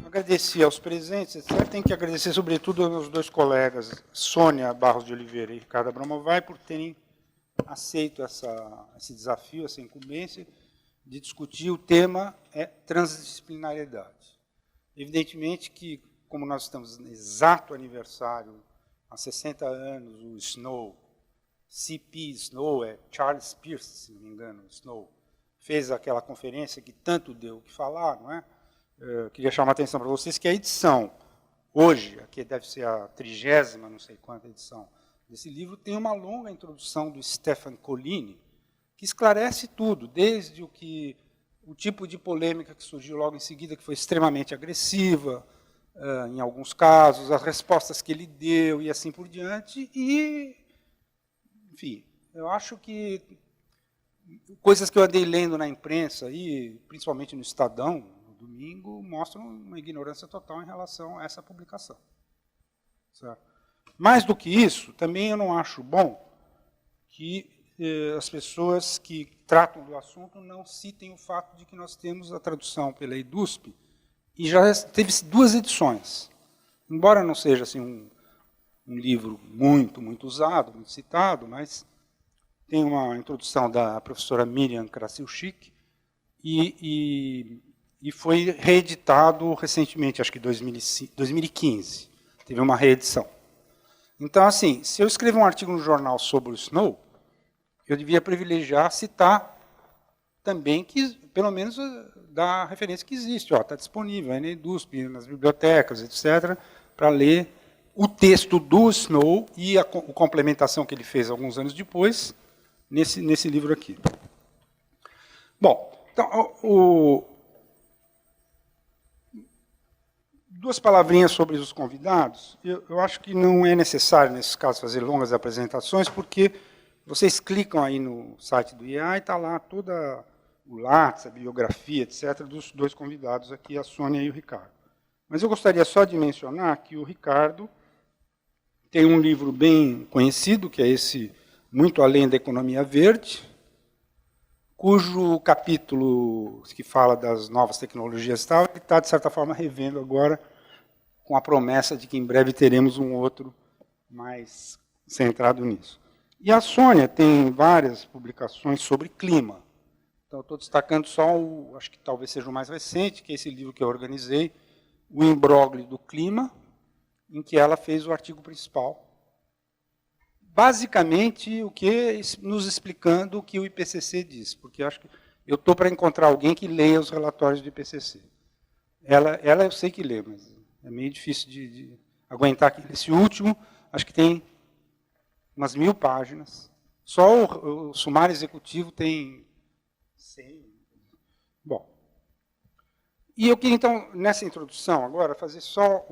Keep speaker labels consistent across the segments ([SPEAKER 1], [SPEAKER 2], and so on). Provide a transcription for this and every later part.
[SPEAKER 1] Agradecer aos presentes, etc. Tenho que agradecer, sobretudo, aos meus dois colegas, Sônia Barros de Oliveira e Ricardo Abramovay, por terem aceito esse desafio, essa incumbência, de discutir o tema transdisciplinariedade. Evidentemente que, como nós estamos no exato aniversário, há 60 anos, o Snow, C.P. Snow, Charles Peirce, se não me engano, Snow, fez aquela conferência que tanto deu o que falar, não é? Queria chamar a atenção para vocês que a edição, hoje, aqui deve ser a 30ª, não sei quanta edição, desse livro, tem uma longa introdução do Stefan Collini, que esclarece tudo, desde o tipo de polêmica que surgiu logo em seguida, que foi extremamente agressiva, em alguns casos, as respostas que ele deu e assim por diante, e, enfim, eu acho que coisas que eu andei lendo na imprensa, aí, principalmente no Estadão, domingo, mostram uma ignorância total em relação a essa publicação. Certo? Mais do que isso, também eu não acho bom que as pessoas que tratam do assunto não citem o fato de que nós temos a tradução pela EDUSP, e já teve 2 edições. Embora não seja assim, um livro muito, muito usado, muito citado, mas tem uma introdução da professora Miriam Krasilchik, e foi reeditado recentemente, acho que em 2015. Teve uma reedição. Então, assim, se eu escrever um artigo no jornal sobre o Snow, eu devia privilegiar citar também, que, pelo menos, da referência que existe. Está disponível aí na EDUSP, nas bibliotecas, etc., para ler o texto do Snow e a complementação que ele fez alguns anos depois, nesse livro aqui. Bom, então, 2 palavrinhas sobre os convidados. Eu acho que não é necessário, nesses casos, fazer longas apresentações, porque vocês clicam aí no site do IEA e está lá toda o lápis, a biografia, etc., dos 2 convidados aqui, a Sônia e o Ricardo. Mas eu gostaria só de mencionar que o Ricardo tem um livro bem conhecido, que é esse Muito Além da Economia Verde, cujo capítulo que fala das novas tecnologias e tal, ele está, de certa forma, revendo agora, com a promessa de que em breve teremos um outro mais centrado nisso. E a Sônia tem várias publicações sobre clima. Então, estou destacando só acho que talvez seja o mais recente, que é esse livro que eu organizei, O Imbróglio do Clima, em que ela fez o artigo principal. Basicamente, nos explicando o que o IPCC diz, porque acho que eu estou para encontrar alguém que leia os relatórios do IPCC. Ela eu sei que lê, mas é meio difícil de aguentar aqui. Esse último, acho que tem umas 1000 páginas. Só o sumário executivo tem 100. Bom. E eu queria, então, nessa introdução, agora, fazer só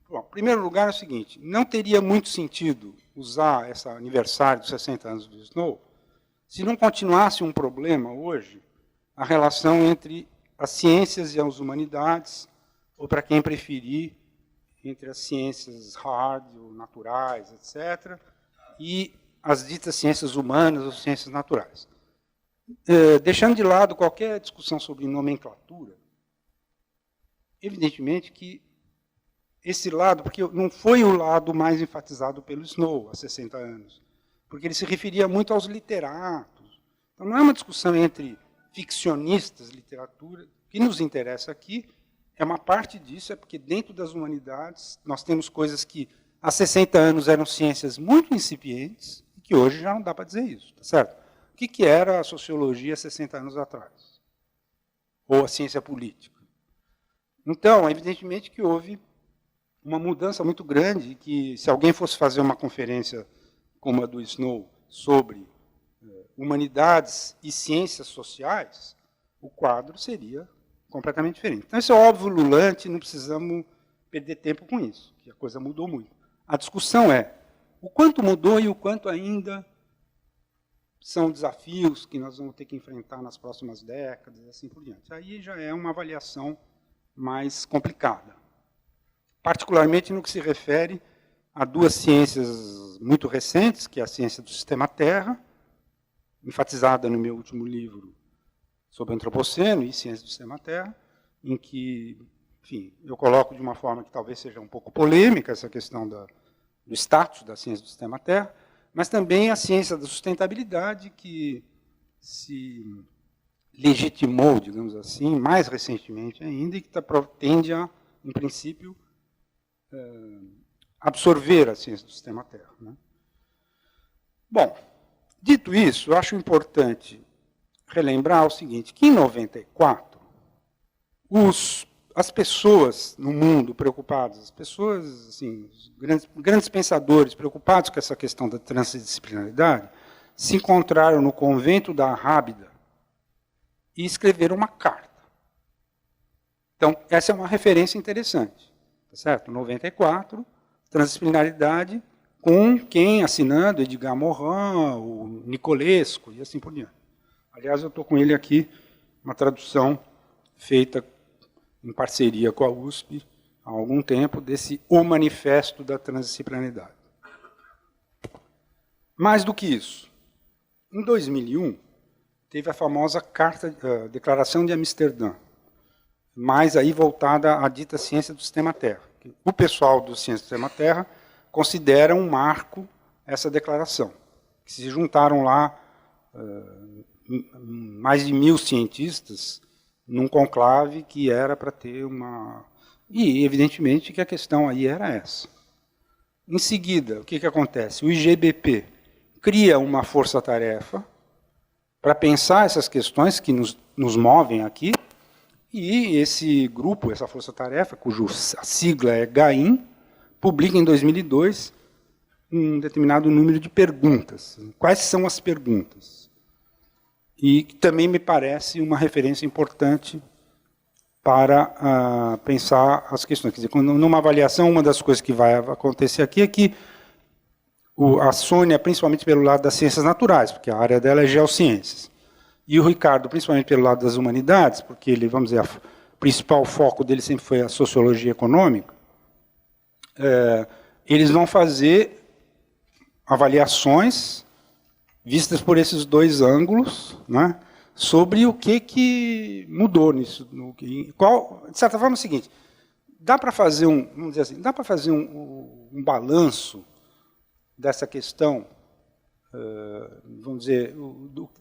[SPEAKER 1] Bom, em primeiro lugar, é o seguinte, não teria muito sentido usar esse aniversário dos 60 anos do Snow se não continuasse um problema hoje a relação entre as ciências e as humanidades, ou, para quem preferir, entre as ciências hard, ou naturais, etc., e as ditas ciências humanas ou ciências naturais. Deixando de lado qualquer discussão sobre nomenclatura, evidentemente que esse lado, porque não foi o lado mais enfatizado pelo Snow há 60 anos, porque ele se referia muito aos literatos. Então, não é uma discussão entre ficcionistas, literatura. O que nos interessa aqui é uma parte disso, é porque dentro das humanidades nós temos coisas que há 60 anos eram ciências muito incipientes e que hoje já não dá para dizer isso, tá certo? O que era a sociologia há 60 anos atrás? Ou a ciência política? Então, evidentemente que houve uma mudança muito grande, que se alguém fosse fazer uma conferência como a do Snow sobre humanidades e ciências sociais, o quadro seria completamente diferente. Então, isso é óbvio, ululante, não precisamos perder tempo com isso, que a coisa mudou muito. A discussão é o quanto mudou e o quanto ainda são desafios que nós vamos ter que enfrentar nas próximas décadas e assim por diante. Aí já é uma avaliação mais complicada. Particularmente no que se refere há duas ciências muito recentes, que é a ciência do sistema Terra, enfatizada no meu último livro sobre o antropoceno e ciência do sistema Terra, em que, enfim, eu coloco de uma forma que talvez seja um pouco polêmica essa questão do status da ciência do sistema Terra, mas também a ciência da sustentabilidade, que se legitimou, digamos assim, mais recentemente ainda, e que tende a, em princípio, absorver a ciência do sistema Terra. Né? Bom, dito isso, eu acho importante relembrar o seguinte, que em 94, as pessoas no mundo preocupadas, as pessoas, assim, os grandes pensadores preocupados com essa questão da transdisciplinaridade, se encontraram no convento da Rábida e escreveram uma carta. Então, essa é uma referência interessante. Tá certo? 94, transdisciplinaridade, com quem assinando? Edgar Morin, o Nicolesco e assim por diante. Aliás, eu estou com ele aqui, uma tradução feita em parceria com a USP há algum tempo, desse O Manifesto da Transdisciplinaridade. Mais do que isso, em 2001, teve a famosa Declaração de Amsterdã, mais aí voltada à dita ciência do sistema Terra. O pessoal do ciência do sistema Terra considera um marco essa declaração, que se juntaram lá mais de 1000 cientistas num conclave que era para ter uma... E, evidentemente, que a questão aí era essa. Em seguida, o que acontece? O IGBP cria uma força-tarefa para pensar essas questões que nos movem aqui, e esse grupo, essa força-tarefa, cuja sigla é GAIM, publica em 2002 um determinado número de perguntas. Quais são as perguntas? E também me parece uma referência importante para pensar as questões. Quer dizer, numa avaliação, uma das coisas que vai acontecer aqui é que a Sônia, principalmente pelo lado das ciências naturais, porque a área dela é geociências, e o Ricardo, principalmente pelo lado das humanidades, porque ele, vamos dizer, o principal foco dele sempre foi a sociologia econômica, eles vão fazer avaliações vistas por esses dois ângulos, né, sobre o que mudou nisso. De certa forma, é o seguinte, dá para fazer vamos dizer assim, dá para fazer um balanço dessa questão, vamos dizer,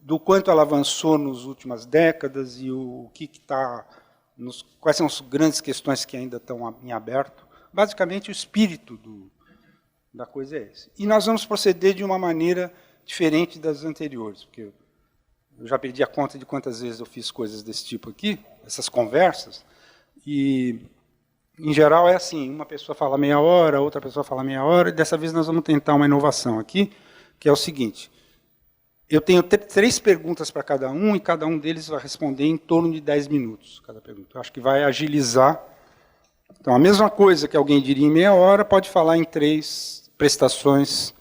[SPEAKER 1] do quanto ela avançou nas últimas décadas e o que está, quais são as grandes questões que ainda estão em aberto. Basicamente, o espírito da coisa é esse. E nós vamos proceder de uma maneira diferente das anteriores, porque eu já perdi a conta de quantas vezes eu fiz coisas desse tipo aqui, essas conversas, e, em geral, é assim, uma pessoa fala meia hora, outra pessoa fala meia hora, e dessa vez nós vamos tentar uma inovação aqui, que é o seguinte, eu tenho 3 perguntas para cada um, e cada um deles vai responder em torno de 10 minutos, cada pergunta. Eu acho que vai agilizar. Então, a mesma coisa que alguém diria em meia hora, pode falar em 3 prestações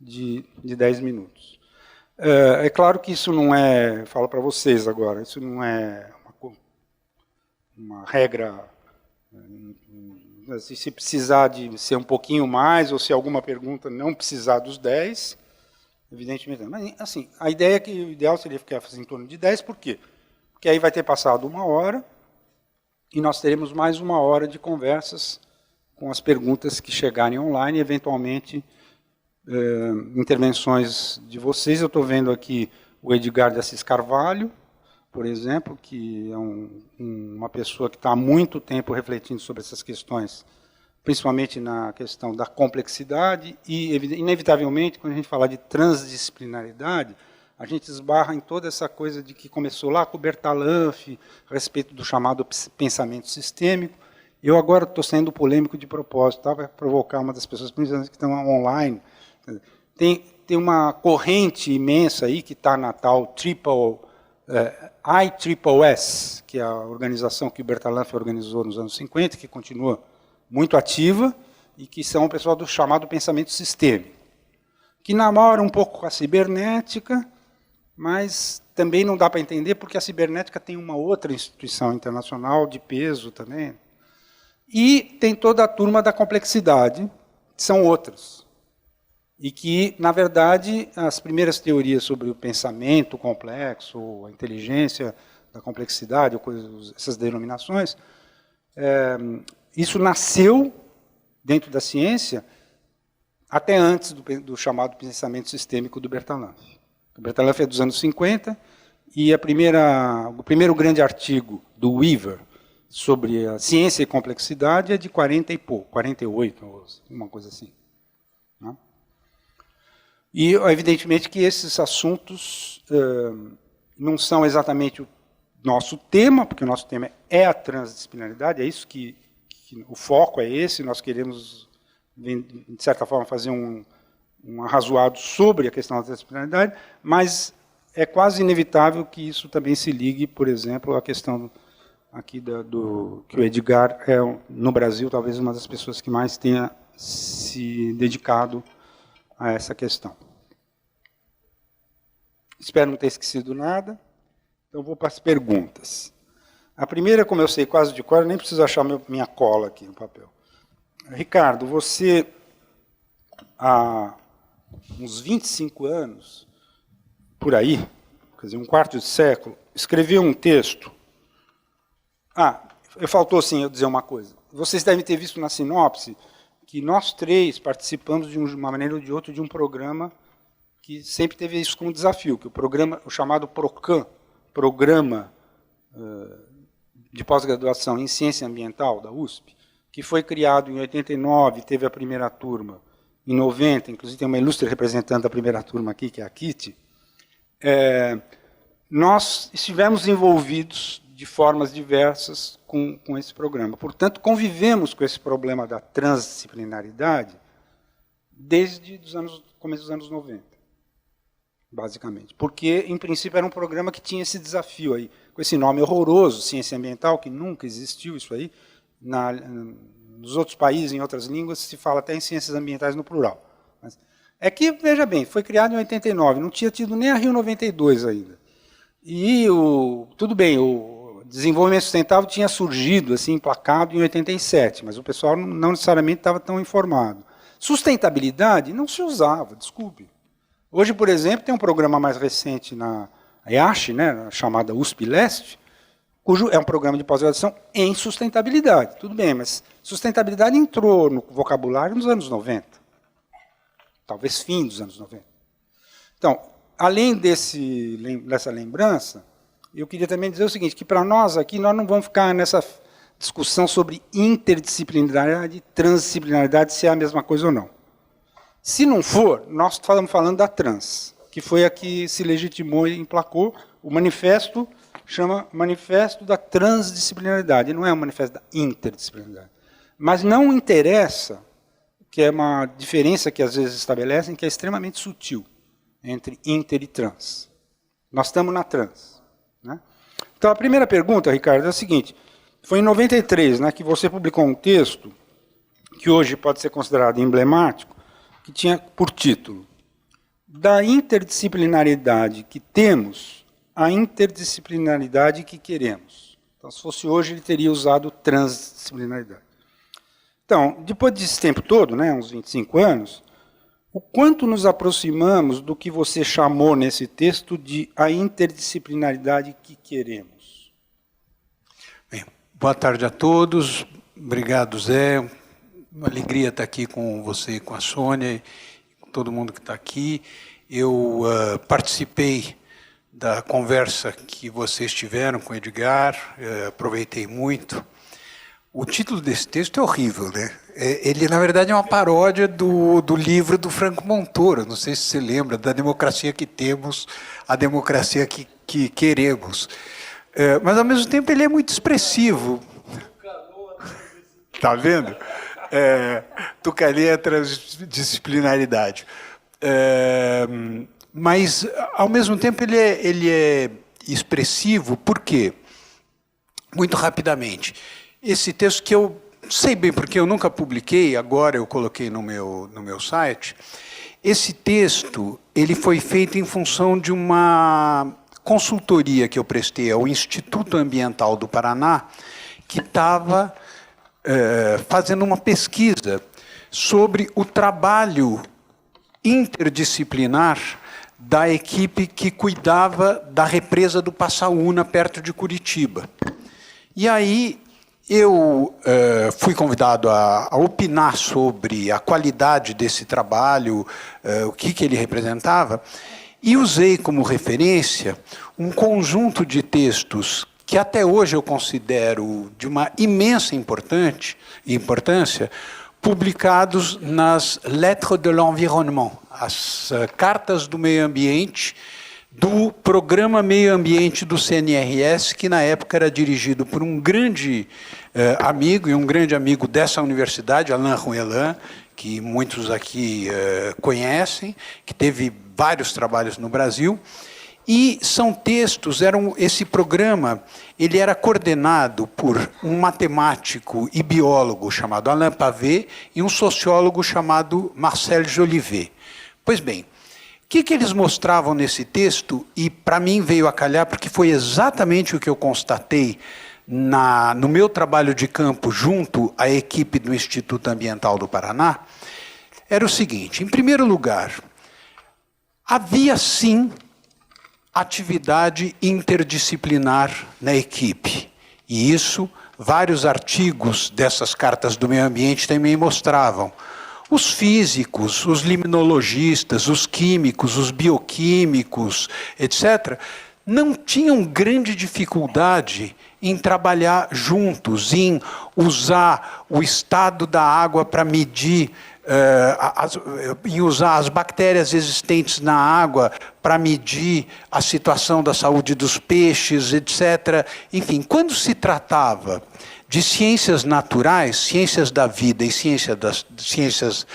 [SPEAKER 1] de 10 minutos. É claro que isso não é, falo para vocês agora, isso não é uma regra, se precisar de ser um pouquinho mais, ou se alguma pergunta não precisar dos 10, evidentemente não. Mas, assim, a ideia é que o ideal seria ficar em torno de 10, por quê? Porque aí vai ter passado 1 hora, e nós teremos mais 1 hora de conversas com as perguntas que chegarem online, e, eventualmente, intervenções de vocês. Eu estou vendo aqui o Edgar de Assis Carvalho, por exemplo, que é uma pessoa que está há muito tempo refletindo sobre essas questões, principalmente na questão da complexidade, e, inevitavelmente, quando a gente fala de transdisciplinaridade, a gente esbarra em toda essa coisa de que começou lá com o Bertalanffy, a respeito do chamado pensamento sistêmico. Eu agora estou sendo polêmico de propósito, tá? Vai provocar uma das pessoas, principalmente que estão online. Tem uma corrente imensa aí que está na tal ISSS, que é a organização que o Bertalanffy organizou nos anos 50, que continua muito ativa, e que são o pessoal do chamado pensamento sistêmico, que namora um pouco com a cibernética, mas também não dá para entender, porque a cibernética tem uma outra instituição internacional de peso também. E tem toda a turma da complexidade, são outras. E que, na verdade, as primeiras teorias sobre o pensamento complexo, a inteligência da complexidade, essas denominações, isso nasceu dentro da ciência até antes do chamado pensamento sistêmico do Bertalanffy. O Bertalanffy é dos anos 50, e o primeiro grande artigo do Weaver sobre a ciência e complexidade é de 40 e pouco, 48, uma coisa assim. Né? E, evidentemente, que esses assuntos não são exatamente o nosso tema, porque o nosso tema é a transdisciplinaridade, é isso que o foco é esse, nós queremos, de certa forma, fazer um arrazoado sobre a questão da transdisciplinaridade, mas é quase inevitável que isso também se ligue, por exemplo, à questão aqui que o Edgar é, no Brasil, talvez uma das pessoas que mais tenha se dedicado a essa questão. Espero não ter esquecido nada, então vou para as perguntas. A primeira, como eu sei quase de cor, eu nem preciso achar minha cola aqui no papel. Ricardo, você, há uns 25 anos, por aí, quer dizer, um quarto de século, escreveu um texto. Faltou sim eu dizer uma coisa. Vocês devem ter visto na sinopse que nós três participamos, de uma maneira ou de outra, de um programa que sempre teve isso como desafio, que o chamado PROCAM, Programa de Pós-Graduação em Ciência Ambiental, da USP, que foi criado em 89, teve a primeira turma em 90, inclusive tem uma ilustre representante da primeira turma aqui, que é a Kitty. Nós estivemos envolvidos de formas diversas com esse programa. Portanto, convivemos com esse problema da transdisciplinaridade desde o começo dos anos 90, basicamente. Porque, em princípio, era um programa que tinha esse desafio aí, com esse nome horroroso, ciência ambiental, que nunca existiu isso aí. Nos outros países, em outras línguas, se fala até em ciências ambientais no plural. Mas é que, veja bem, foi criado em 89, não tinha tido nem a Rio 92 ainda. E, tudo bem, o desenvolvimento sustentável tinha surgido, assim, emplacado em 87, mas o pessoal não necessariamente estava tão informado. Sustentabilidade não se usava, desculpe. Hoje, por exemplo, tem um programa mais recente na IASH, né, chamada USP Leste, cujo é um programa de pós-graduação em sustentabilidade. Tudo bem, mas sustentabilidade entrou no vocabulário nos anos 90. Talvez fim dos anos 90. Então, além dessa lembrança, eu queria também dizer o seguinte, que para nós aqui, nós não vamos ficar nessa discussão sobre interdisciplinaridade e transdisciplinaridade, se é a mesma coisa ou não. Se não for, nós estamos falando da trans, que foi a que se legitimou e emplacou. O manifesto chama Manifesto da Transdisciplinaridade, não é um manifesto da interdisciplinaridade. Mas não interessa, que é uma diferença que às vezes estabelecem, que é extremamente sutil, entre inter e trans. Nós estamos na trans. Né? Então, a primeira pergunta, Ricardo, é a seguinte. Foi em 93, né, que você publicou um texto, que hoje pode ser considerado emblemático, que tinha por título da interdisciplinaridade que temos, a interdisciplinaridade que queremos. Então, se fosse hoje, ele teria usado transdisciplinaridade. Então, depois desse tempo todo, né, uns 25 anos, o quanto nos aproximamos do que você chamou nesse texto de a interdisciplinaridade que queremos?
[SPEAKER 2] Bem, boa tarde a todos. Obrigado, Zé. Uma alegria estar aqui com você, com a Sônia, e com todo mundo que está aqui. Eu participei da conversa que vocês tiveram com o Edgar, aproveitei muito. O título desse texto é horrível, né? Ele, na verdade, é uma paródia do livro do Franco Montoro, não sei se você lembra, da democracia que temos, a democracia que queremos. Mas, ao mesmo tempo, ele é muito expressivo. Está vendo? Tucaria a transdisciplinaridade. Mas, ao mesmo tempo, ele é expressivo, por quê? Muito rapidamente. Esse texto que eu sei bem, porque eu nunca publiquei, agora eu coloquei no meu site, esse texto ele foi feito em função de uma consultoria que eu prestei ao Instituto Ambiental do Paraná, que estava fazendo uma pesquisa sobre o trabalho interdisciplinar da equipe que cuidava da represa do Passaúna, perto de Curitiba. E aí eu fui convidado a opinar sobre a qualidade desse trabalho, o que ele representava, e usei como referência um conjunto de textos que até hoje eu considero de uma imensa importância, publicados nas Lettres de l'Environnement, as cartas do meio ambiente, do programa Meio Ambiente do CNRS, que na época era dirigido por um grande amigo, e um grande amigo dessa universidade, Alain Rouellan, que muitos aqui conhecem, que teve vários trabalhos no Brasil. E são textos, esse programa ele era coordenado por um matemático e biólogo chamado Alain Pavé e um sociólogo chamado Marcel Jolivet. Pois bem, o que eles mostravam nesse texto, e para mim veio a calhar, porque foi exatamente o que eu constatei no meu trabalho de campo junto à equipe do Instituto Ambiental do Paraná, era o seguinte: em primeiro lugar, havia sim atividade interdisciplinar na equipe. E isso, vários artigos dessas cartas do meio ambiente também mostravam. Os físicos, os limnologistas, os químicos, os bioquímicos, etc., não tinham grande dificuldade em trabalhar juntos, em usar o estado da água para medir, em usar as bactérias existentes na água para medir a situação da saúde dos peixes, etc. Enfim, quando se tratava de ciências naturais, ciências da vida e ciências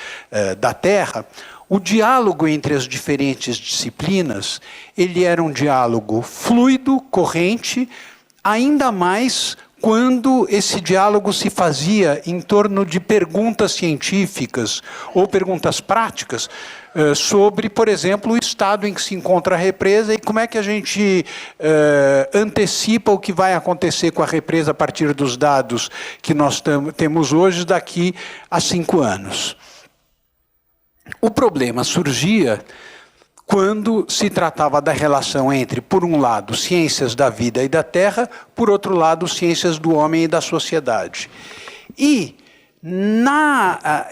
[SPEAKER 2] da terra, o diálogo entre as diferentes disciplinas, ele era um diálogo fluido, corrente, ainda mais quando esse diálogo se fazia em torno de perguntas científicas ou perguntas práticas sobre, por exemplo, o estado em que se encontra a represa e como é que a gente antecipa o que vai acontecer com a represa a partir dos dados que nós temos hoje daqui a 5 anos. O problema surgia quando se tratava da relação entre, por um lado, ciências da vida e da terra, por outro lado, ciências do homem e da sociedade. E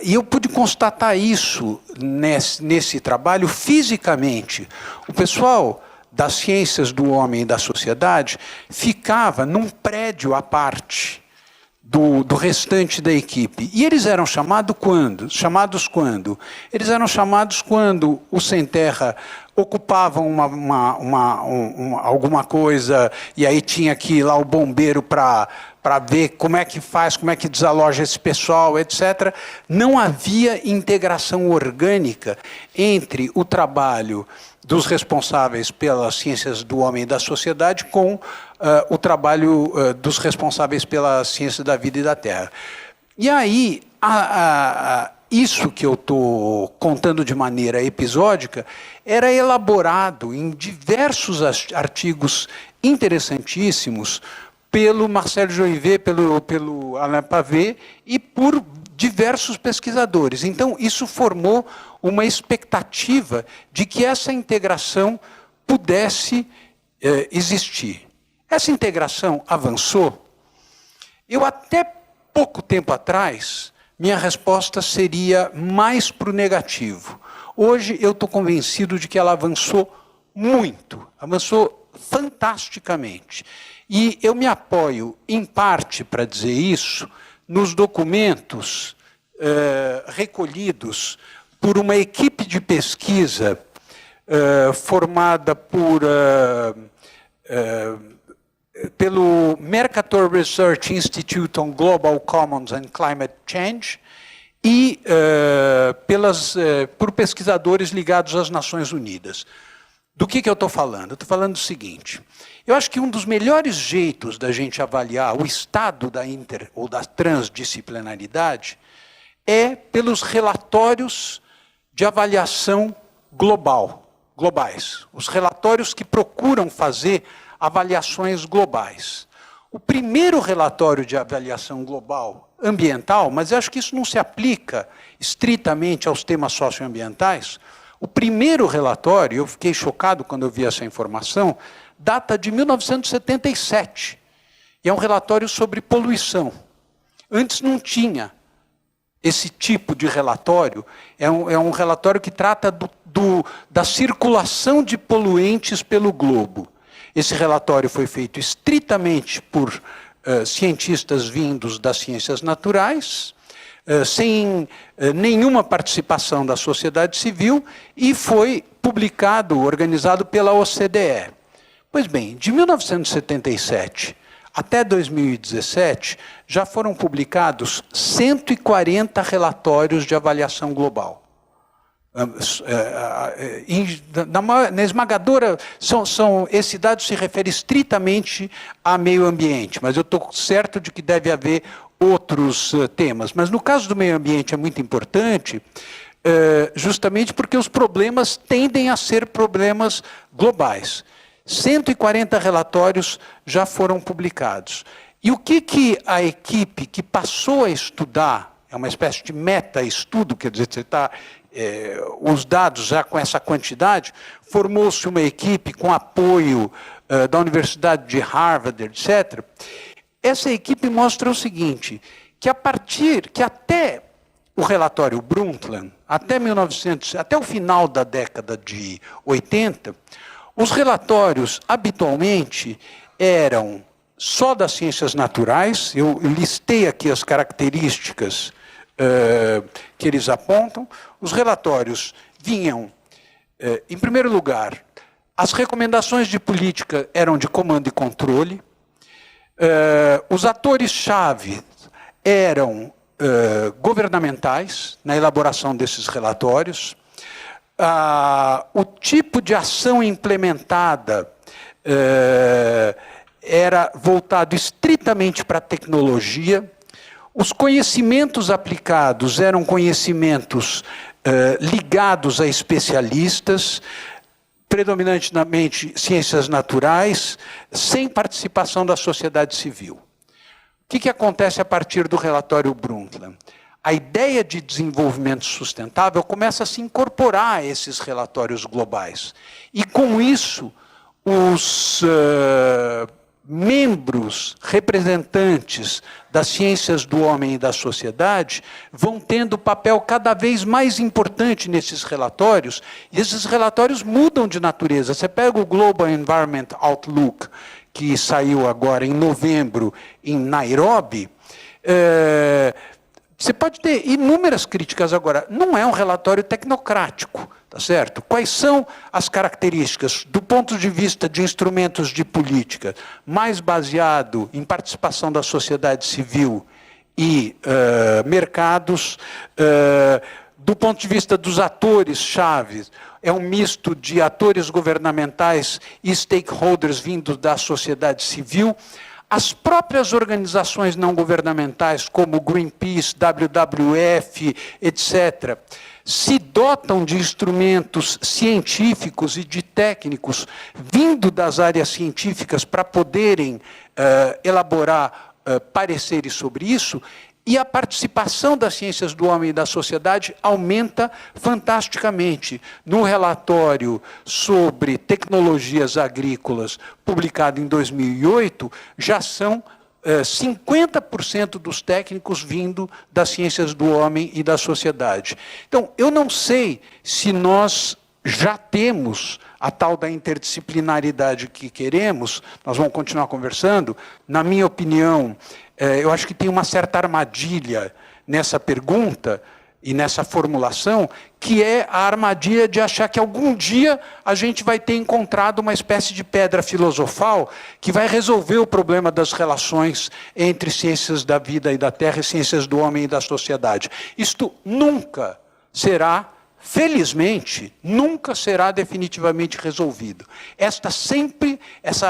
[SPEAKER 2] eu pude constatar isso nesse trabalho fisicamente. O pessoal das ciências do homem e da sociedade ficava num prédio à parte do restante da equipe. E eles eram chamados quando? Eles eram chamados quando os sem terra ocupavam alguma coisa e aí tinha que ir lá o bombeiro para ver como é que faz, como é que desaloja esse pessoal, etc. Não havia integração orgânica entre o trabalho dos responsáveis pelas ciências do homem e da sociedade com o trabalho dos responsáveis pela ciência da vida e da terra. E aí, isso que eu estou contando de maneira episódica era elaborado em diversos artigos interessantíssimos pelo Marcel Jolivet, pelo Alain Pavé e por diversos pesquisadores. Então, isso formou uma expectativa de que essa integração pudesse existir. Essa integração avançou. Eu, até pouco tempo atrás, minha resposta seria mais para o negativo. Hoje, eu estou convencido de que ela avançou muito, avançou fantasticamente. E eu me apoio, em parte, para dizer isso, nos documentos recolhidos por uma equipe de pesquisa formada pelo Mercator Research Institute on Global Commons and Climate Change e por pesquisadores ligados às Nações Unidas. Do que eu estou falando? Eu estou falando o seguinte: eu acho que um dos melhores jeitos da gente avaliar o estado da ou da transdisciplinaridade é pelos relatórios de avaliação globais. Os relatórios que procuram fazer avaliações globais. O primeiro relatório de avaliação global ambiental, mas eu acho que isso não se aplica estritamente aos temas socioambientais, o primeiro relatório, eu fiquei chocado quando eu vi essa informação, data de 1977, e é um relatório sobre poluição. Antes não tinha esse tipo de relatório, é um relatório que trata da circulação de poluentes pelo globo. Esse relatório foi feito estritamente por cientistas vindos das ciências naturais, sem nenhuma participação da sociedade civil, e foi publicado, organizado pela OCDE. Pois bem, de 1977 até 2017, já foram publicados 140 relatórios de avaliação global. Na esmagadora, esse dado se refere estritamente a meio ambiente, mas eu estou certo de que deve haver outros temas. Mas no caso do meio ambiente é muito importante, justamente porque os problemas tendem a ser problemas globais. 140 relatórios já foram publicados. E o que a equipe que passou a estudar, é uma espécie de meta-estudo, quer dizer, você está... os dados já com essa quantidade, formou-se uma equipe com apoio da Universidade de Harvard, etc. Essa equipe mostra o seguinte, que até o relatório Brundtland, até o final da década de 80, os relatórios habitualmente eram só das ciências naturais, eu listei aqui as características que eles apontam. Os relatórios vinham, em primeiro lugar, as recomendações de política eram de comando e controle, os atores-chave eram governamentais na elaboração desses relatórios, o tipo de ação implementada era voltado estritamente para a tecnologia. Os conhecimentos aplicados eram conhecimentos ligados a especialistas, predominantemente ciências naturais, sem participação da sociedade civil. O que acontece a partir do relatório Brundtland? A ideia de desenvolvimento sustentável começa a se incorporar a esses relatórios globais. E, com isso, os membros, representantes das ciências do homem e da sociedade vão tendo papel cada vez mais importante nesses relatórios, e esses relatórios mudam de natureza. Você pega o Global Environment Outlook, que saiu agora em novembro em Nairobi, você pode ter inúmeras críticas agora. Não é um relatório tecnocrático, tá certo? Quais são as características, do ponto de vista de instrumentos de política, mais baseado em participação da sociedade civil e mercados, do ponto de vista dos atores-chave, é um misto de atores governamentais e stakeholders vindos da sociedade civil. As próprias organizações não governamentais, como Greenpeace, WWF, etc., se dotam de instrumentos científicos e de técnicos vindo das áreas científicas para poderem elaborar pareceres sobre isso, e a participação das ciências do homem e da sociedade aumenta fantasticamente. No relatório sobre tecnologias agrícolas, publicado em 2008, já são 50% dos técnicos vindo das ciências do homem e da sociedade. Então, eu não sei se nós já temos a tal da interdisciplinaridade que queremos, nós vamos continuar conversando. Na minha opinião, eu acho que tem uma certa armadilha nessa pergunta e nessa formulação, que é a armadilha de achar que algum dia a gente vai ter encontrado uma espécie de pedra filosofal que vai resolver o problema das relações entre ciências da vida e da terra e ciências do homem e da sociedade. Isto nunca será, felizmente, nunca será definitivamente resolvido.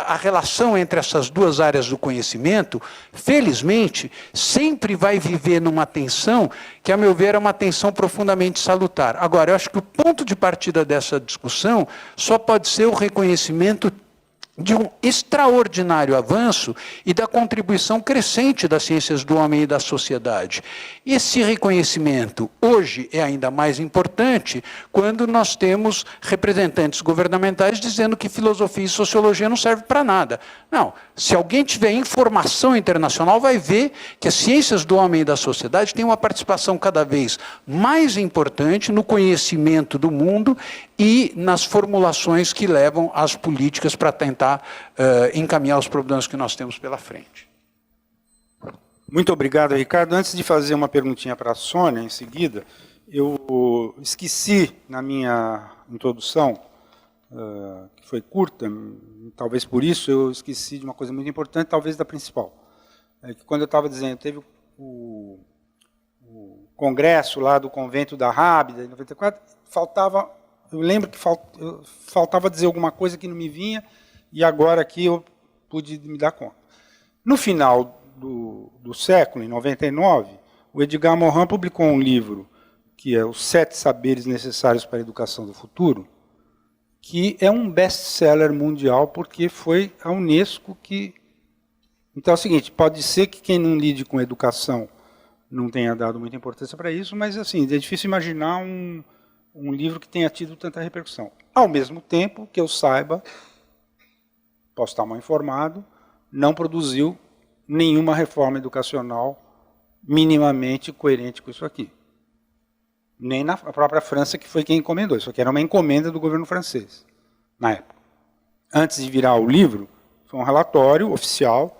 [SPEAKER 2] A relação entre essas duas áreas do conhecimento, felizmente, sempre vai viver numa tensão que, a meu ver, é uma tensão profundamente salutar. Agora, eu acho que o ponto de partida dessa discussão só pode ser o reconhecimento de um extraordinário avanço e da contribuição crescente das ciências do homem e da sociedade. Esse reconhecimento hoje é ainda mais importante quando nós temos representantes governamentais dizendo que filosofia e sociologia não servem para nada. Não, se alguém tiver informação internacional, vai ver que as ciências do homem e da sociedade têm uma participação cada vez mais importante no conhecimento do mundo e nas formulações que levam às políticas para tentar encaminhar os problemas que nós temos pela frente.
[SPEAKER 1] Muito obrigado, Ricardo. Antes de fazer uma perguntinha para a Sônia, em seguida, eu esqueci na minha introdução, que foi curta, talvez por isso eu esqueci de uma coisa muito importante, talvez da principal. É que quando eu estava dizendo, teve o congresso lá do convento da Rábida, em 94, eu lembro que faltava dizer alguma coisa que não me vinha, e agora aqui eu pude me dar conta. No final do século, em 99, o Edgar Morin publicou um livro, que é Os 7 Saberes Necessários para a Educação do Futuro, que é um best-seller mundial, porque foi a Unesco que... Então é o seguinte, pode ser que quem não lide com educação não tenha dado muita importância para isso, mas assim, é difícil imaginar um livro que tenha tido tanta repercussão. Ao mesmo tempo, que eu saiba, posso estar mal informado, não produziu nenhuma reforma educacional minimamente coerente com isso aqui. Nem na própria França, que foi quem encomendou. Isso aqui era uma encomenda do governo francês, na época. Antes de virar o livro, foi um relatório oficial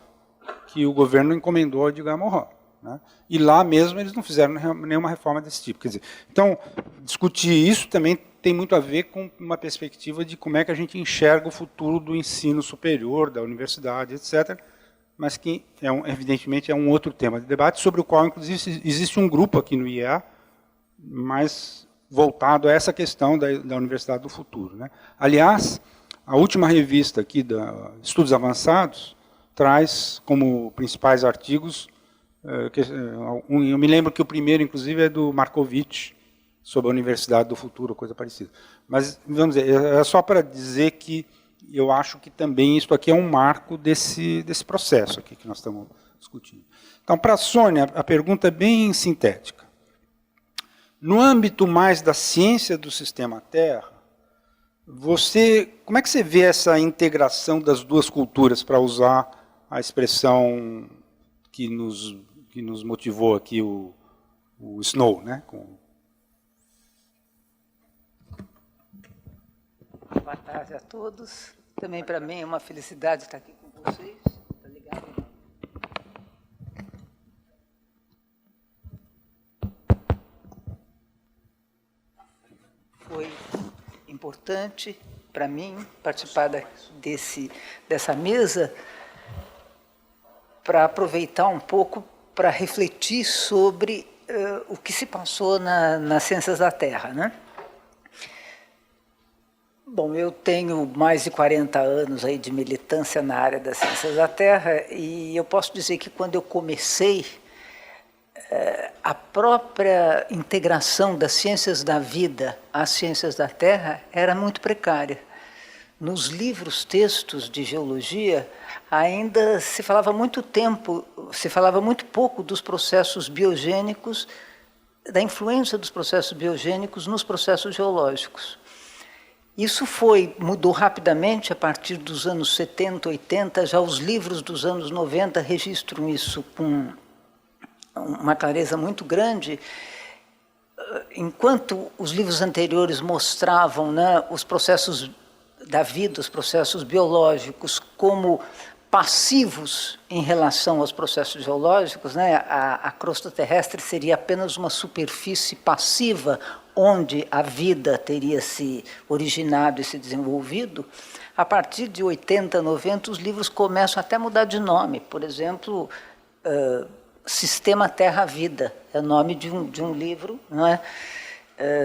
[SPEAKER 1] que o governo encomendou a Edgar Morin, né? E lá mesmo eles não fizeram nenhuma reforma desse tipo. Quer dizer, então, discutir isso também tem muito a ver com uma perspectiva de como é que a gente enxerga o futuro do ensino superior, da universidade, etc., mas que, evidentemente, é um outro tema de debate, sobre o qual, inclusive, existe um grupo aqui no IEA, mais voltado a essa questão da Universidade do Futuro, né? Aliás, a última revista aqui, da Estudos Avançados, traz como principais artigos, eu me lembro que o primeiro, inclusive, é do Markovitch, sobre a Universidade do Futuro, coisa parecida. Mas, vamos dizer, é só para dizer que eu acho que também isso aqui é um marco desse processo aqui que nós estamos discutindo. Então, para a Sônia, a pergunta é bem sintética. No âmbito mais da ciência do sistema Terra, como é que você vê essa integração das duas culturas, para usar a expressão que nos motivou aqui o Snow, né?
[SPEAKER 3] Boa tarde a todos. Também para mim é uma felicidade estar aqui com vocês. Tá ligado? Foi importante para mim participar dessa mesa para aproveitar um pouco para refletir sobre o que se passou nas ciências da Terra, né? Bom, eu tenho mais de 40 anos aí de militância na área das ciências da Terra e eu posso dizer que quando eu comecei, a própria integração das ciências da vida às ciências da Terra era muito precária. Nos livros, textos de geologia, ainda se falava muito pouco dos processos biogênicos, da influência dos processos biogênicos nos processos geológicos. Isso mudou rapidamente a partir dos anos 70, 80, já os livros dos anos 90 registram isso com uma clareza muito grande, enquanto os livros anteriores mostravam, né, os processos da vida, os processos biológicos, como passivos em relação aos processos geológicos, né, a crosta terrestre seria apenas uma superfície passiva onde a vida teria se originado e se desenvolvido. A partir de 80, 90, os livros começam até a mudar de nome. Por exemplo, Sistema Terra-Vida é o nome de um livro, não é?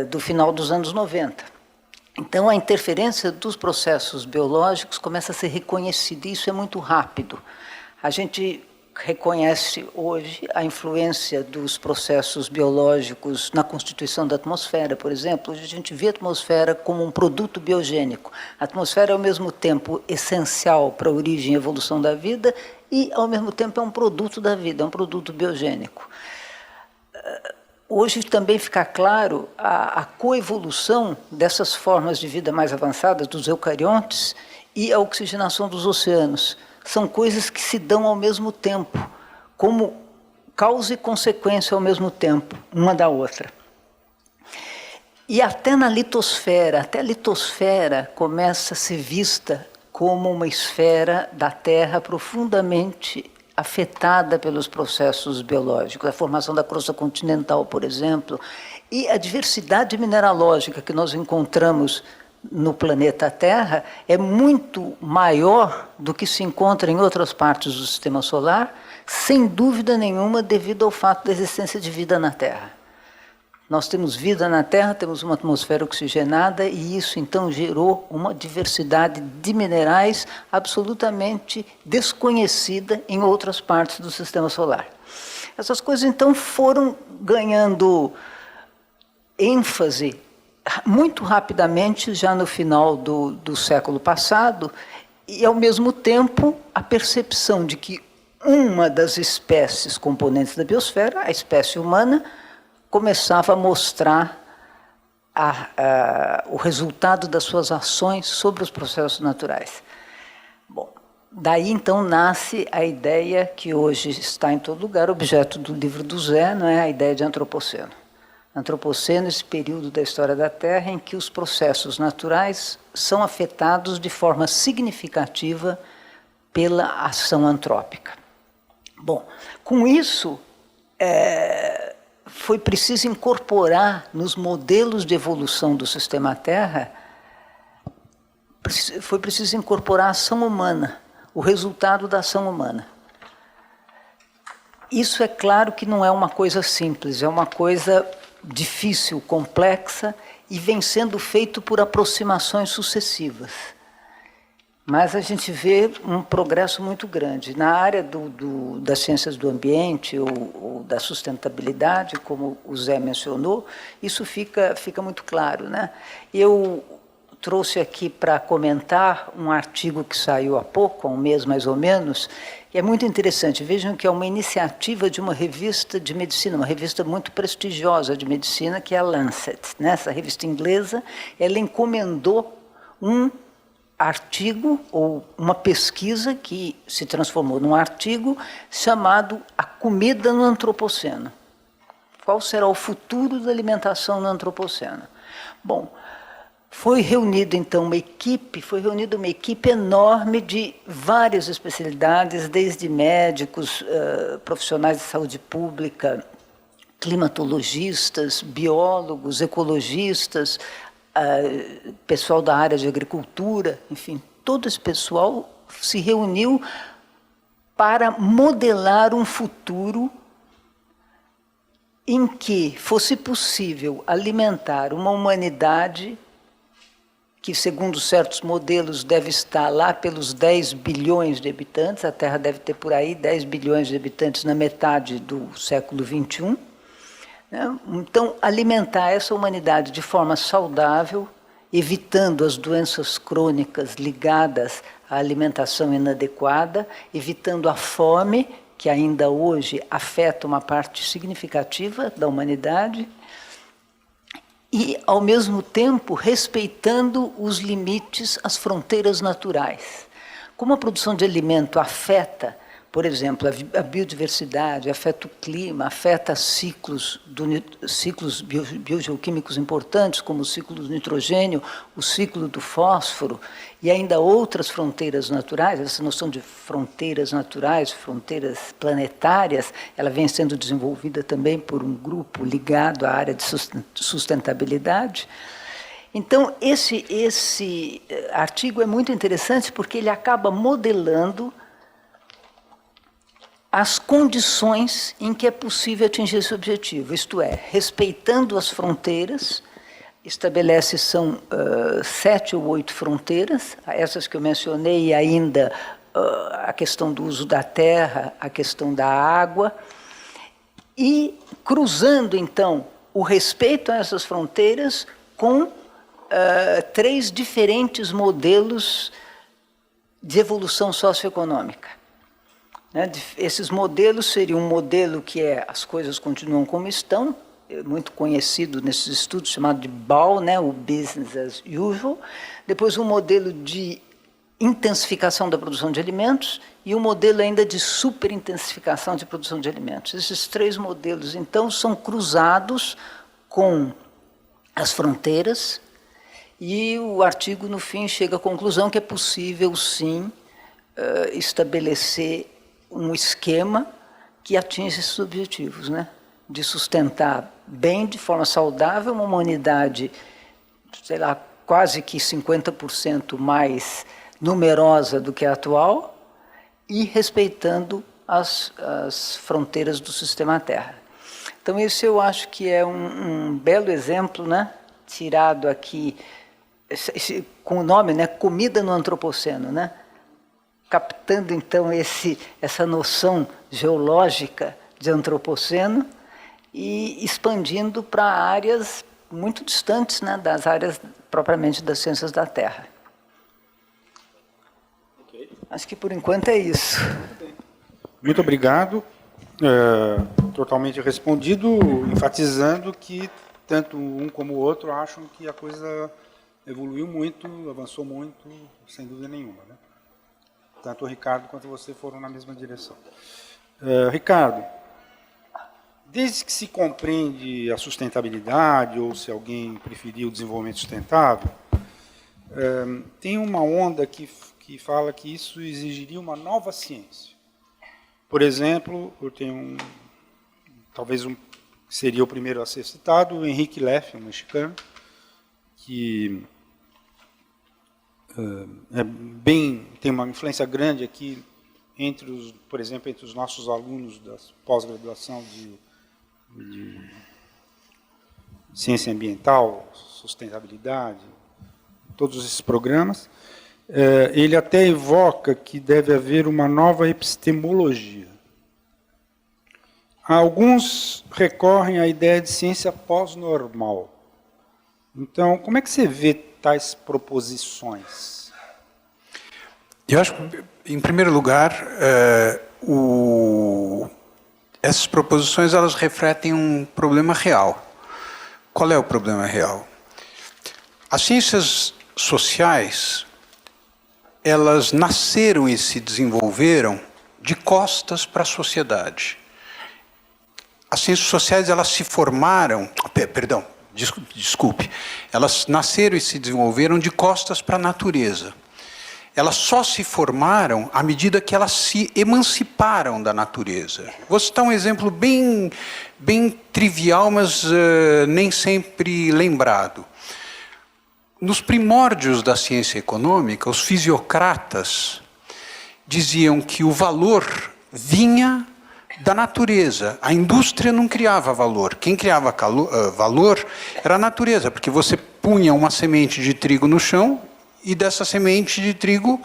[SPEAKER 3] Do final dos anos 90. Então, a interferência dos processos biológicos começa a ser reconhecida, e isso é muito rápido. A gente reconhece hoje a influência dos processos biológicos na constituição da atmosfera, por exemplo. Hoje a gente vê a atmosfera como um produto biogênico. A atmosfera é, ao mesmo tempo, essencial para a origem e evolução da vida e, ao mesmo tempo, é um produto da vida, é um produto biogênico. Hoje também fica claro a coevolução dessas formas de vida mais avançadas, dos eucariontes, e a oxigenação dos oceanos. São coisas que se dão ao mesmo tempo, como causa e consequência ao mesmo tempo, uma da outra. E até na litosfera, até a litosfera começa a ser vista como uma esfera da Terra profundamente afetada pelos processos biológicos, a formação da crosta continental, por exemplo, e a diversidade mineralógica que nós encontramos no planeta Terra é muito maior do que se encontra em outras partes do Sistema Solar, sem dúvida nenhuma devido ao fato da existência de vida na Terra. Nós temos vida na Terra, temos uma atmosfera oxigenada e isso então gerou uma diversidade de minerais absolutamente desconhecida em outras partes do Sistema Solar. Essas coisas então foram ganhando ênfase muito rapidamente, já no final do século passado, e, ao mesmo tempo, a percepção de que uma das espécies componentes da biosfera, a espécie humana, começava a mostrar o resultado das suas ações sobre os processos naturais. Bom, daí, então, nasce a ideia que hoje está em todo lugar, objeto do livro do Zé, não é? A ideia de antropoceno. Antropoceno, esse período da história da Terra em que os processos naturais são afetados de forma significativa pela ação antrópica. Bom, com isso, foi preciso incorporar nos modelos de evolução do sistema Terra, foi preciso incorporar a ação humana, o resultado da ação humana. Isso é claro que não é uma coisa simples, é uma coisa difícil, complexa, e vem sendo feito por aproximações sucessivas. Mas a gente vê um progresso muito grande. Na área das ciências do ambiente ou da sustentabilidade, como o Zé mencionou, isso fica muito claro, né? Eu trouxe aqui para comentar um artigo que saiu há pouco, há um mês mais ou menos, e é muito interessante. Vejam que é uma iniciativa de uma revista de medicina, uma revista muito prestigiosa de medicina, que é a Lancet. Nessa revista inglesa, ela encomendou um artigo ou uma pesquisa que se transformou num artigo chamado A Comida no Antropoceno. Qual será o futuro da alimentação no Antropoceno? Bom, foi reunida então uma equipe enorme de várias especialidades, desde médicos, profissionais de saúde pública, climatologistas, biólogos, ecologistas, pessoal da área de agricultura, enfim, todo esse pessoal se reuniu para modelar um futuro em que fosse possível alimentar uma humanidade que, segundo certos modelos, deve estar lá pelos 10 bilhões de habitantes, a Terra deve ter por aí 10 bilhões de habitantes na metade do século XXI. Então, alimentar essa humanidade de forma saudável, evitando as doenças crônicas ligadas à alimentação inadequada, evitando a fome, que ainda hoje afeta uma parte significativa da humanidade, e, ao mesmo tempo, respeitando os limites, as fronteiras naturais. Como a produção de alimento afeta, por exemplo, a biodiversidade, afeta o clima, afeta ciclos biogeoquímicos importantes, como o ciclo do nitrogênio, o ciclo do fósforo, e ainda outras fronteiras naturais. Essa noção de fronteiras naturais, fronteiras planetárias, ela vem sendo desenvolvida também por um grupo ligado à área de sustentabilidade. Então, esse artigo é muito interessante porque ele acaba modelando as condições em que é possível atingir esse objetivo, isto é, respeitando as fronteiras, são 7 ou 8 fronteiras, essas que eu mencionei e ainda a questão do uso da terra, a questão da água, e cruzando, então, o respeito a essas fronteiras com 3 diferentes modelos de evolução socioeconômica. Esses modelos seriam um modelo que as coisas continuam como estão, muito conhecido nesses estudos, chamado de BAU, o Business as Usual. Depois um modelo de intensificação da produção de alimentos e um modelo ainda de superintensificação de produção de alimentos. Esses 3 modelos, então, são cruzados com as fronteiras e o artigo, no fim, chega à conclusão que é possível, sim, estabelecer um esquema que atinge esses objetivos, de sustentar bem, de forma saudável, uma humanidade, sei lá, quase que 50% mais numerosa do que a atual e respeitando as fronteiras do sistema Terra. Então, isso eu acho que é um belo exemplo, tirado aqui, com o nome, Comida no Antropoceno, captando, então, essa noção geológica de antropoceno e expandindo para áreas muito distantes das áreas propriamente das ciências da Terra. Okay. Acho que, por enquanto, é isso.
[SPEAKER 1] Muito obrigado. Totalmente respondido, enfatizando que tanto um como o outro acham que a coisa evoluiu muito, avançou muito, sem dúvida nenhuma. Tanto o Ricardo quanto você foram na mesma direção. Ricardo, desde que se compreende a sustentabilidade, ou se alguém preferir o desenvolvimento sustentável, tem uma onda que fala que isso exigiria uma nova ciência. Por exemplo, eu tenho talvez seria o primeiro a ser citado, o Henrique Leff, um mexicano, que tem uma influência grande aqui por exemplo, entre os nossos alunos da pós-graduação de ciência ambiental, sustentabilidade, todos esses programas. Ele até evoca que deve haver uma nova epistemologia. Alguns recorrem à ideia de ciência pós-normal. Então, como é que você vê tais proposições?
[SPEAKER 2] Eu acho que, em primeiro lugar, essas proposições elas refletem um problema real. Qual é o problema real? As ciências sociais, elas nasceram e se desenvolveram de costas para a sociedade. As ciências sociais, elas se formaram, desculpe, elas nasceram e se desenvolveram de costas para a natureza. Elas só se formaram à medida que elas se emanciparam da natureza. Vou citar um exemplo bem trivial, mas nem sempre lembrado. Nos primórdios da ciência econômica, os fisiocratas diziam que o valor vinha da natureza. A indústria não criava valor. Quem criava valor era a natureza, porque você punha uma semente de trigo no chão e dessa semente de trigo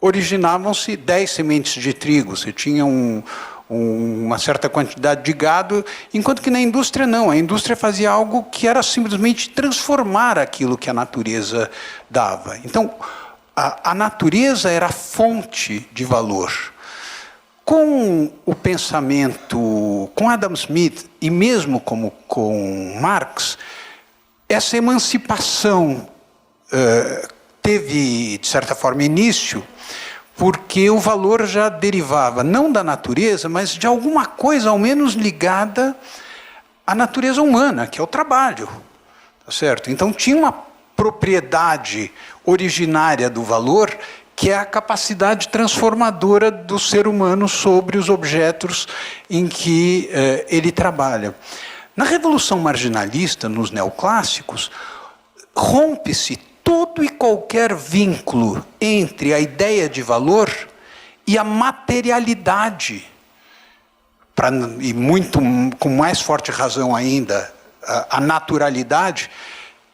[SPEAKER 2] originavam-se 10 sementes de trigo. Você tinha uma certa quantidade de gado, enquanto que na indústria não. A indústria fazia algo que era simplesmente transformar aquilo que a natureza dava. Então, a natureza era a fonte de valor. Com o pensamento, com Adam Smith e mesmo como com Marx, essa emancipação teve, de certa forma, início, porque o valor já derivava não da natureza, mas de alguma coisa ao menos ligada à natureza humana, que é o trabalho. Tá certo? Então tinha uma propriedade originária do valor, que é a capacidade transformadora do ser humano sobre os objetos em que ele trabalha. Na Revolução Marginalista, nos neoclássicos, rompe-se todo e qualquer vínculo entre a ideia de valor e a materialidade, e muito com mais forte razão ainda, a naturalidade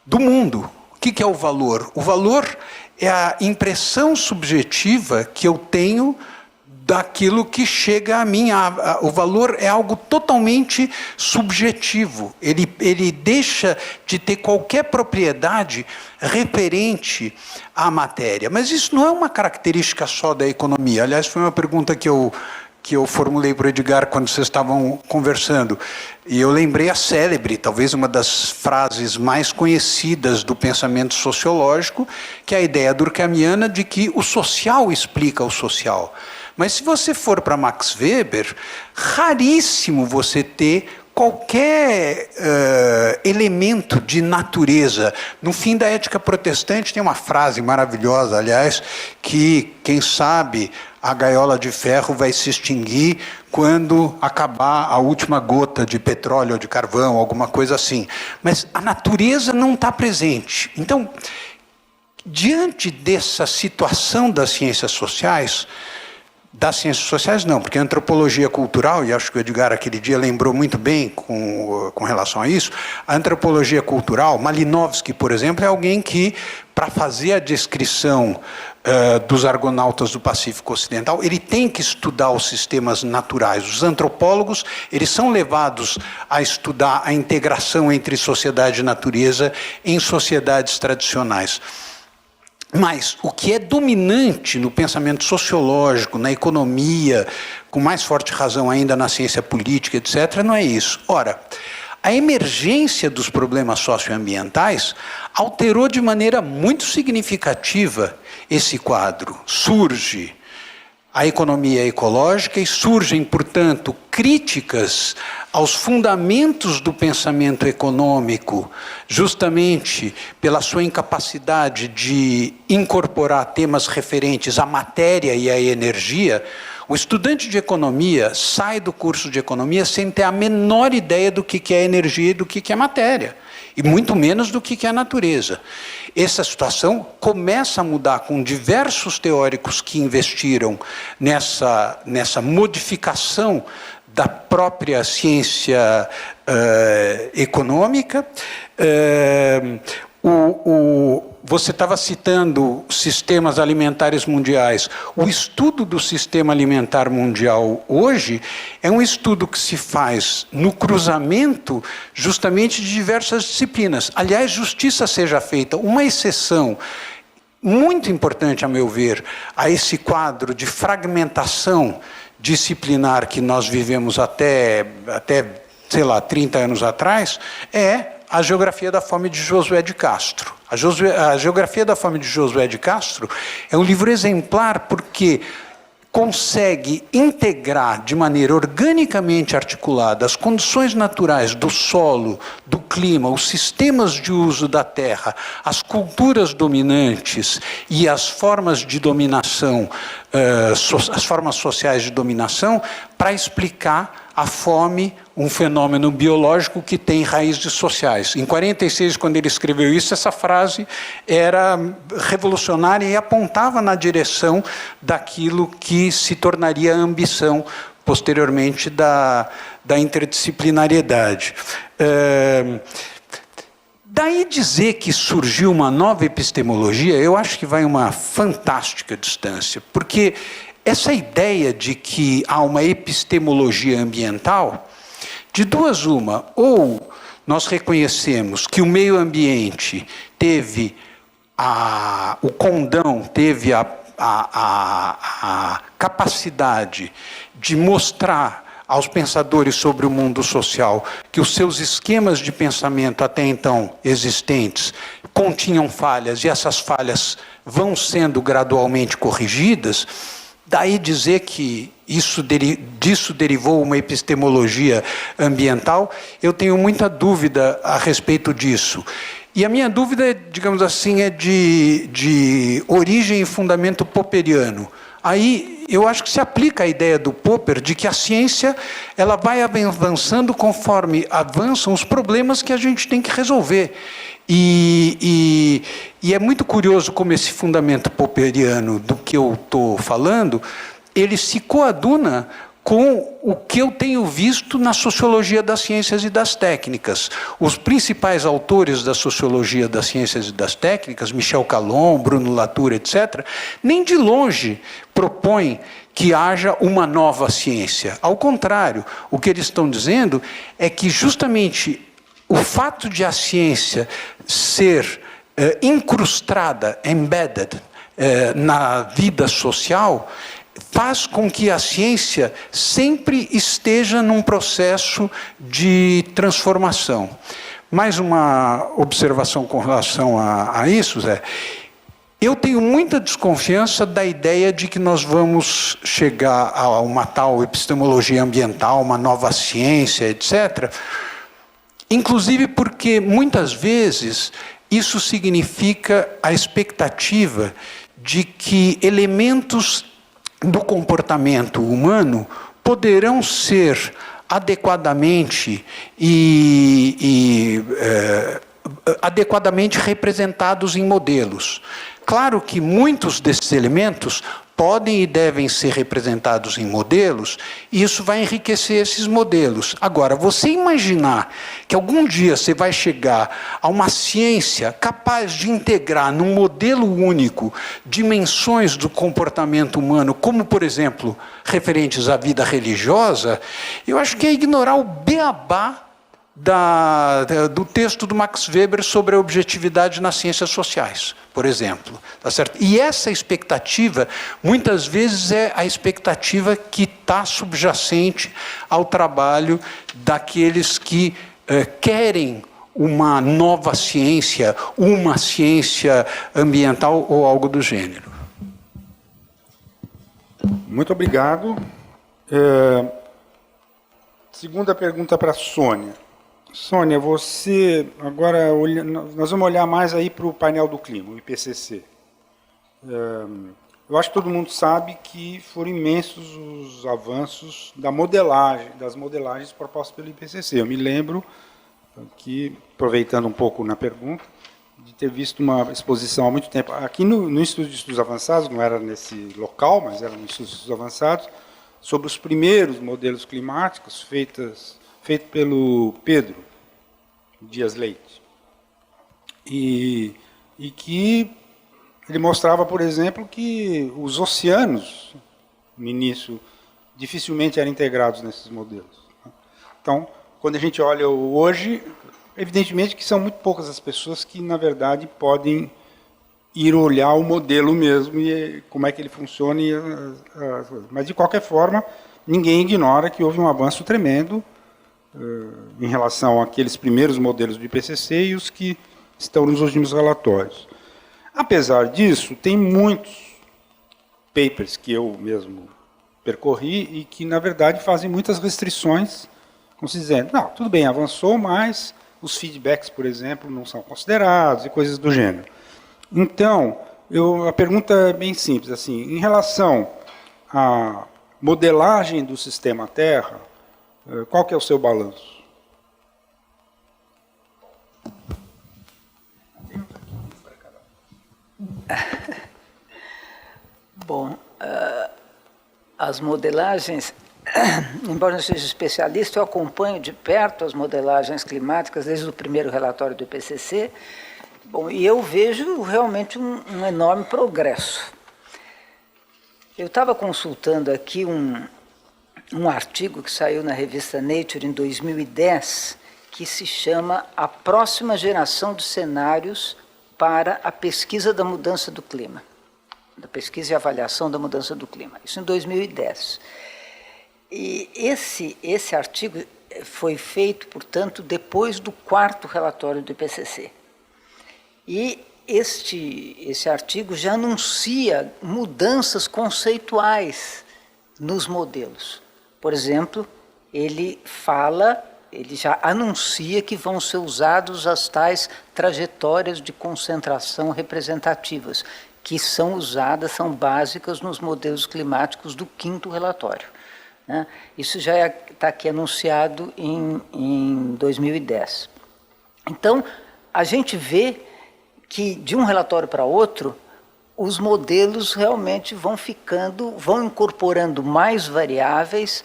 [SPEAKER 2] do mundo. O que é o valor? O valor é a impressão subjetiva que eu tenho daquilo que chega a mim. O valor é algo totalmente subjetivo. Ele deixa de ter qualquer propriedade referente à matéria. Mas isso não é uma característica só da economia. Aliás, foi uma pergunta que eu formulei para o Edgar quando vocês estavam conversando. E eu lembrei a célebre, talvez uma das frases mais conhecidas do pensamento sociológico, que é a ideia durkheimiana de que o social explica o social. Mas se você for para Max Weber, raríssimo você ter qualquer elemento de natureza. No fim da Ética Protestante tem uma frase maravilhosa, aliás, que, quem sabe, a gaiola de ferro vai se extinguir quando acabar a última gota de petróleo ou de carvão, alguma coisa assim. Mas a natureza não está presente. Então, diante dessa situação das ciências sociais não, porque a antropologia cultural, e acho que o Edgar aquele dia lembrou muito bem com relação a isso, a antropologia cultural, Malinowski, por exemplo, é alguém que, para fazer a descrição dos argonautas do Pacífico Ocidental, ele tem que estudar os sistemas naturais. Os antropólogos, eles são levados a estudar a integração entre sociedade e natureza em sociedades tradicionais. Mas o que é dominante no pensamento sociológico, na economia, com mais forte razão ainda na ciência política, etc., não é isso. Ora, a emergência dos problemas socioambientais alterou de maneira muito significativa esse quadro. Surge a economia ecológica e surgem, portanto, críticas aos fundamentos do pensamento econômico, justamente pela sua incapacidade de incorporar temas referentes à matéria e à energia. O estudante de economia sai do curso de economia sem ter a menor ideia do que é energia e do que é matéria, e muito menos do que é a natureza. Essa situação começa a mudar com diversos teóricos que investiram nessa modificação da própria ciência econômica. Você estava citando sistemas alimentares mundiais. O estudo do sistema alimentar mundial hoje é um estudo que se faz no cruzamento justamente de diversas disciplinas. Aliás, justiça seja feita. Uma exceção muito importante, a meu ver, a esse quadro de fragmentação disciplinar que nós vivemos até sei lá, 30 anos atrás, é a Geografia da Fome de Josué de Castro. A Geografia da Fome de Josué de Castro é um livro exemplar porque consegue integrar de maneira organicamente articulada as condições naturais do solo, do clima, os sistemas de uso da terra, as culturas dominantes e as formas de dominação, as formas sociais de dominação, para explicar a fome, um fenômeno biológico que tem raízes sociais. Em 46, quando ele escreveu isso, essa frase era revolucionária e apontava na direção daquilo que se tornaria a ambição, posteriormente, da interdisciplinariedade. Daí dizer que surgiu uma nova epistemologia, eu acho que vai uma fantástica distância, porque essa ideia de que há uma epistemologia ambiental, de duas uma, ou nós reconhecemos que o meio ambiente teve o condão, teve a capacidade de mostrar aos pensadores sobre o mundo social que os seus esquemas de pensamento até então existentes continham falhas e essas falhas vão sendo gradualmente corrigidas. Daí dizer que disso derivou uma epistemologia ambiental, eu tenho muita dúvida a respeito disso. E a minha dúvida, digamos assim, é de origem e fundamento popperiano. Aí eu acho que se aplica a ideia do Popper de que a ciência ela vai avançando conforme avançam os problemas que a gente tem que resolver. E é muito curioso como esse fundamento popperiano do que eu estou falando, ele se coaduna com o que eu tenho visto na sociologia das ciências e das técnicas. Os principais autores da sociologia das ciências e das técnicas, Michel Calon, Bruno Latour, etc., nem de longe propõem que haja uma nova ciência. Ao contrário, o que eles estão dizendo é que justamente o fato de a ciência ser incrustada, embedded, na vida social, faz com que a ciência sempre esteja num processo de transformação. Mais uma observação com relação a isso, Zé. Eu tenho muita desconfiança da ideia de que nós vamos chegar a uma tal epistemologia ambiental, uma nova ciência, etc., inclusive porque, muitas vezes, isso significa a expectativa de que elementos do comportamento humano poderão ser adequadamente adequadamente representados em modelos. Claro que muitos desses elementos podem e devem ser representados em modelos, e isso vai enriquecer esses modelos. Agora, você imaginar que algum dia você vai chegar a uma ciência capaz de integrar num modelo único dimensões do comportamento humano, como, por exemplo, referentes à vida religiosa, eu acho que é ignorar o beabá do texto do Max Weber sobre a objetividade nas ciências sociais, por exemplo. Tá certo? E essa expectativa, muitas vezes, é a expectativa que está subjacente ao trabalho daqueles que querem uma nova ciência, uma ciência ambiental ou algo do gênero.
[SPEAKER 1] Muito obrigado. Segunda pergunta para a Sônia. Sônia, você, agora, nós vamos olhar mais aí para o painel do clima, o IPCC. Eu acho que todo mundo sabe que foram imensos os avanços das modelagens propostas pelo IPCC. Eu me lembro que, aproveitando um pouco na pergunta, de ter visto uma exposição há muito tempo, aqui no Instituto de Estudos Avançados, não era nesse local, mas era no Instituto de Estudos Avançados, sobre os primeiros modelos climáticos feito pelo Pedro Dias Leite. E que ele mostrava, por exemplo, que os oceanos, no início, dificilmente eram integrados nesses modelos. Então, quando a gente olha hoje, evidentemente que são muito poucas as pessoas que, na verdade, podem ir olhar o modelo mesmo e como é que ele funciona. Mas, de qualquer forma, ninguém ignora que houve um avanço tremendo em relação àqueles primeiros modelos do IPCC e os que estão nos últimos relatórios. Apesar disso, tem muitos papers que eu mesmo percorri e que, na verdade, fazem muitas restrições, como se dizendo, não, tudo bem, avançou, mas os feedbacks, por exemplo, não são considerados e coisas do gênero. Então, a pergunta é bem simples, assim, em relação à modelagem do sistema Terra, qual que é o seu balanço?
[SPEAKER 3] Bom, as modelagens, embora não seja especialista, eu acompanho de perto as modelagens climáticas desde o primeiro relatório do IPCC, bom, e eu vejo realmente um enorme progresso. Eu estava consultando aqui um artigo que saiu na revista Nature em 2010, que se chama A Próxima Geração de Cenários para a Pesquisa da Mudança do Clima, da pesquisa e avaliação da mudança do clima, isso em 2010. E esse artigo foi feito, portanto, depois do quarto relatório do IPCC. E esse artigo já anuncia mudanças conceituais nos modelos. Por exemplo, ele já anuncia que vão ser usados as tais trajetórias de concentração representativas, que são usadas, são básicas nos modelos climáticos do quinto relatório. Né? Isso já está aqui anunciado em 2010. Então, a gente vê que, de um relatório para outro, os modelos realmente vão incorporando mais variáveis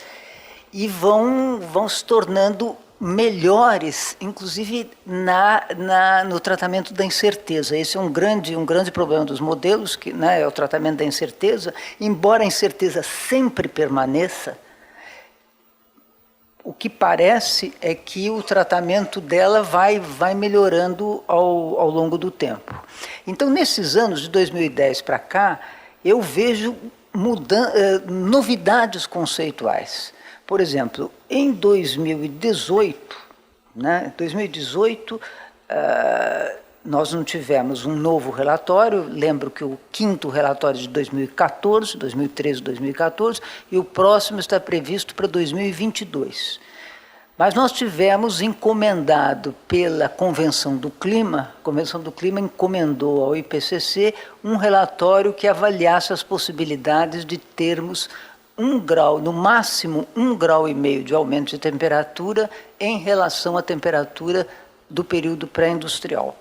[SPEAKER 3] e vão se tornando melhores, inclusive no tratamento da incerteza. Esse é um grande problema dos modelos, que, né, é o tratamento da incerteza. Embora a incerteza sempre permaneça, o que parece é que o tratamento dela vai melhorando ao longo do tempo. Então, nesses anos de 2010 para cá, eu vejo novidades conceituais. Por exemplo, em 2018, nós não tivemos um novo relatório. Lembro que o 5º relatório de 2014, 2013, 2014, e o próximo está previsto para 2022. Mas nós tivemos encomendado pela Convenção do Clima, a Convenção do Clima encomendou ao IPCC um relatório que avaliasse as possibilidades de termos 1 grau, no máximo 1,5 grau de aumento de temperatura em relação à temperatura do período pré-industrial.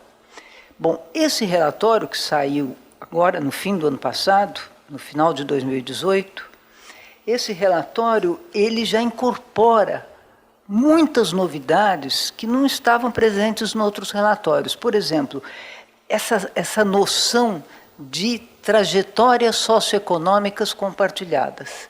[SPEAKER 3] Bom, esse relatório que saiu agora no fim do ano passado, no final de 2018, esse relatório ele já incorpora muitas novidades que não estavam presentes em outros relatórios. Por exemplo, essa noção de trajetórias socioeconômicas compartilhadas.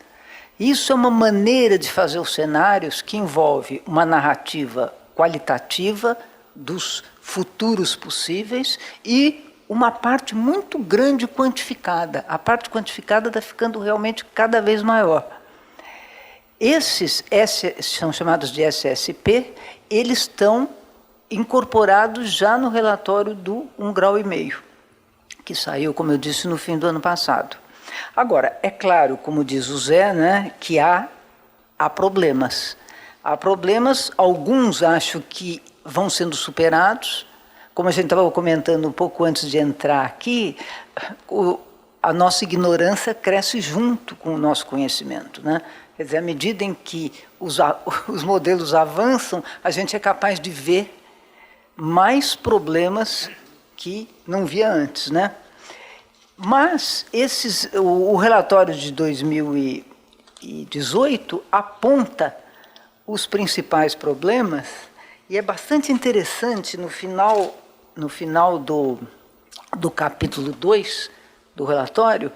[SPEAKER 3] Isso é uma maneira de fazer os cenários que envolve uma narrativa qualitativa dos futuros possíveis e uma parte muito grande quantificada. A parte quantificada está ficando realmente cada vez maior. Esses são chamados de SSP, eles estão incorporados já no relatório do 1,5 grau, que saiu, como eu disse, no fim do ano passado. Agora, é claro, como diz o Zé, né, que há problemas. Há problemas, alguns acho que vão sendo superados. Como a gente estava comentando um pouco antes de entrar aqui, a nossa ignorância cresce junto com o nosso conhecimento, né? Quer dizer, à medida em que os modelos avançam, a gente é capaz de ver mais problemas que não via antes, né? Mas o relatório de 2018 aponta os principais problemas e é bastante interessante no final do capítulo 2 do relatório,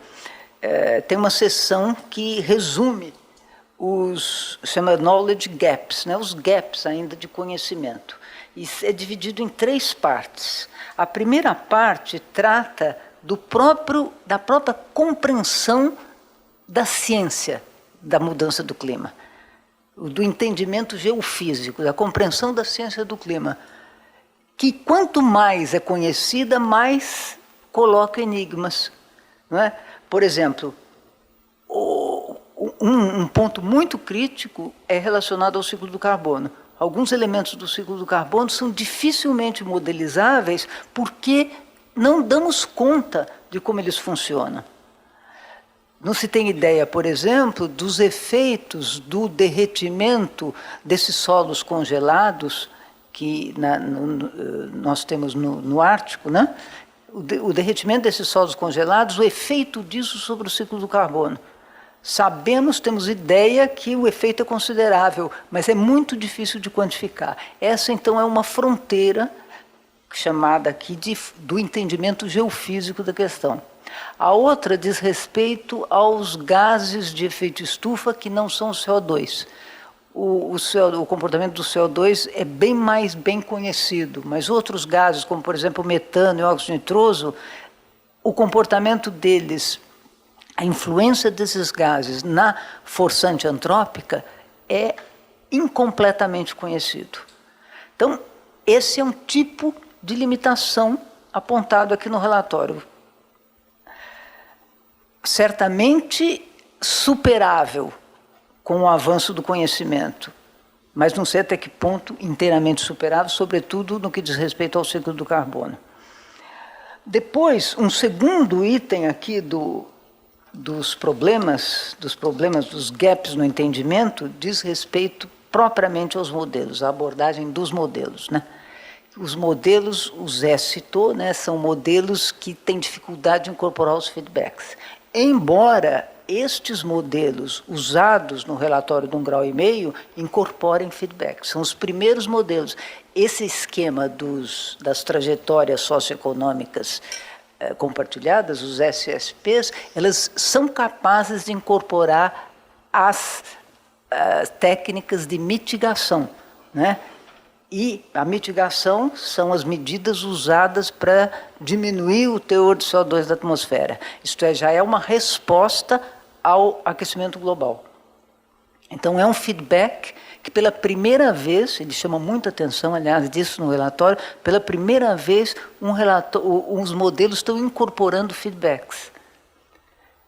[SPEAKER 3] tem uma seção que resume chama knowledge gaps, né, os gaps ainda de conhecimento. Isso é dividido em 3 partes. A primeira parte trata da própria compreensão da ciência da mudança do clima, do entendimento geofísico, da compreensão da ciência do clima, que quanto mais é conhecida, mais coloca enigmas. Não é? Por exemplo, um ponto muito crítico é relacionado ao ciclo do carbono. Alguns elementos do ciclo do carbono são dificilmente modelizáveis porque não damos conta de como eles funcionam. Não se tem ideia, por exemplo, dos efeitos do derretimento desses solos congelados que nós temos no Ártico, né? O derretimento desses solos congelados, o efeito disso sobre o ciclo do carbono. Temos ideia que o efeito é considerável, mas é muito difícil de quantificar. Essa, então, é uma fronteira chamada aqui do entendimento geofísico da questão. A outra diz respeito aos gases de efeito estufa que não são o CO2. O comportamento do CO2 é bem conhecido, mas outros gases, como por exemplo o metano e o óxido nitroso, o comportamento deles, a influência desses gases na forçante antrópica é incompletamente conhecido. Então, esse é um tipo de limitação apontado aqui no relatório. Certamente superável com o avanço do conhecimento, mas não sei até que ponto inteiramente superável, sobretudo no que diz respeito ao ciclo do carbono. Depois, um segundo item aqui dos problemas, dos gaps no entendimento, diz respeito propriamente aos modelos, à abordagem dos modelos, né? os modelos, o Zé citou, né, são modelos que têm dificuldade de incorporar os feedbacks. Embora estes modelos usados no relatório de 1,5 grau incorporem feedbacks. São os primeiros modelos. Esse esquema das trajetórias socioeconômicas compartilhadas, os SSPs, elas são capazes de incorporar as técnicas de mitigação, né? E a mitigação são as medidas usadas para diminuir o teor de CO2 da atmosfera. Isto é, já é uma resposta ao aquecimento global. Então, é um feedback que, pela primeira vez, ele chama muita atenção, aliás, disso no relatório, pela primeira vez, os modelos estão incorporando feedbacks.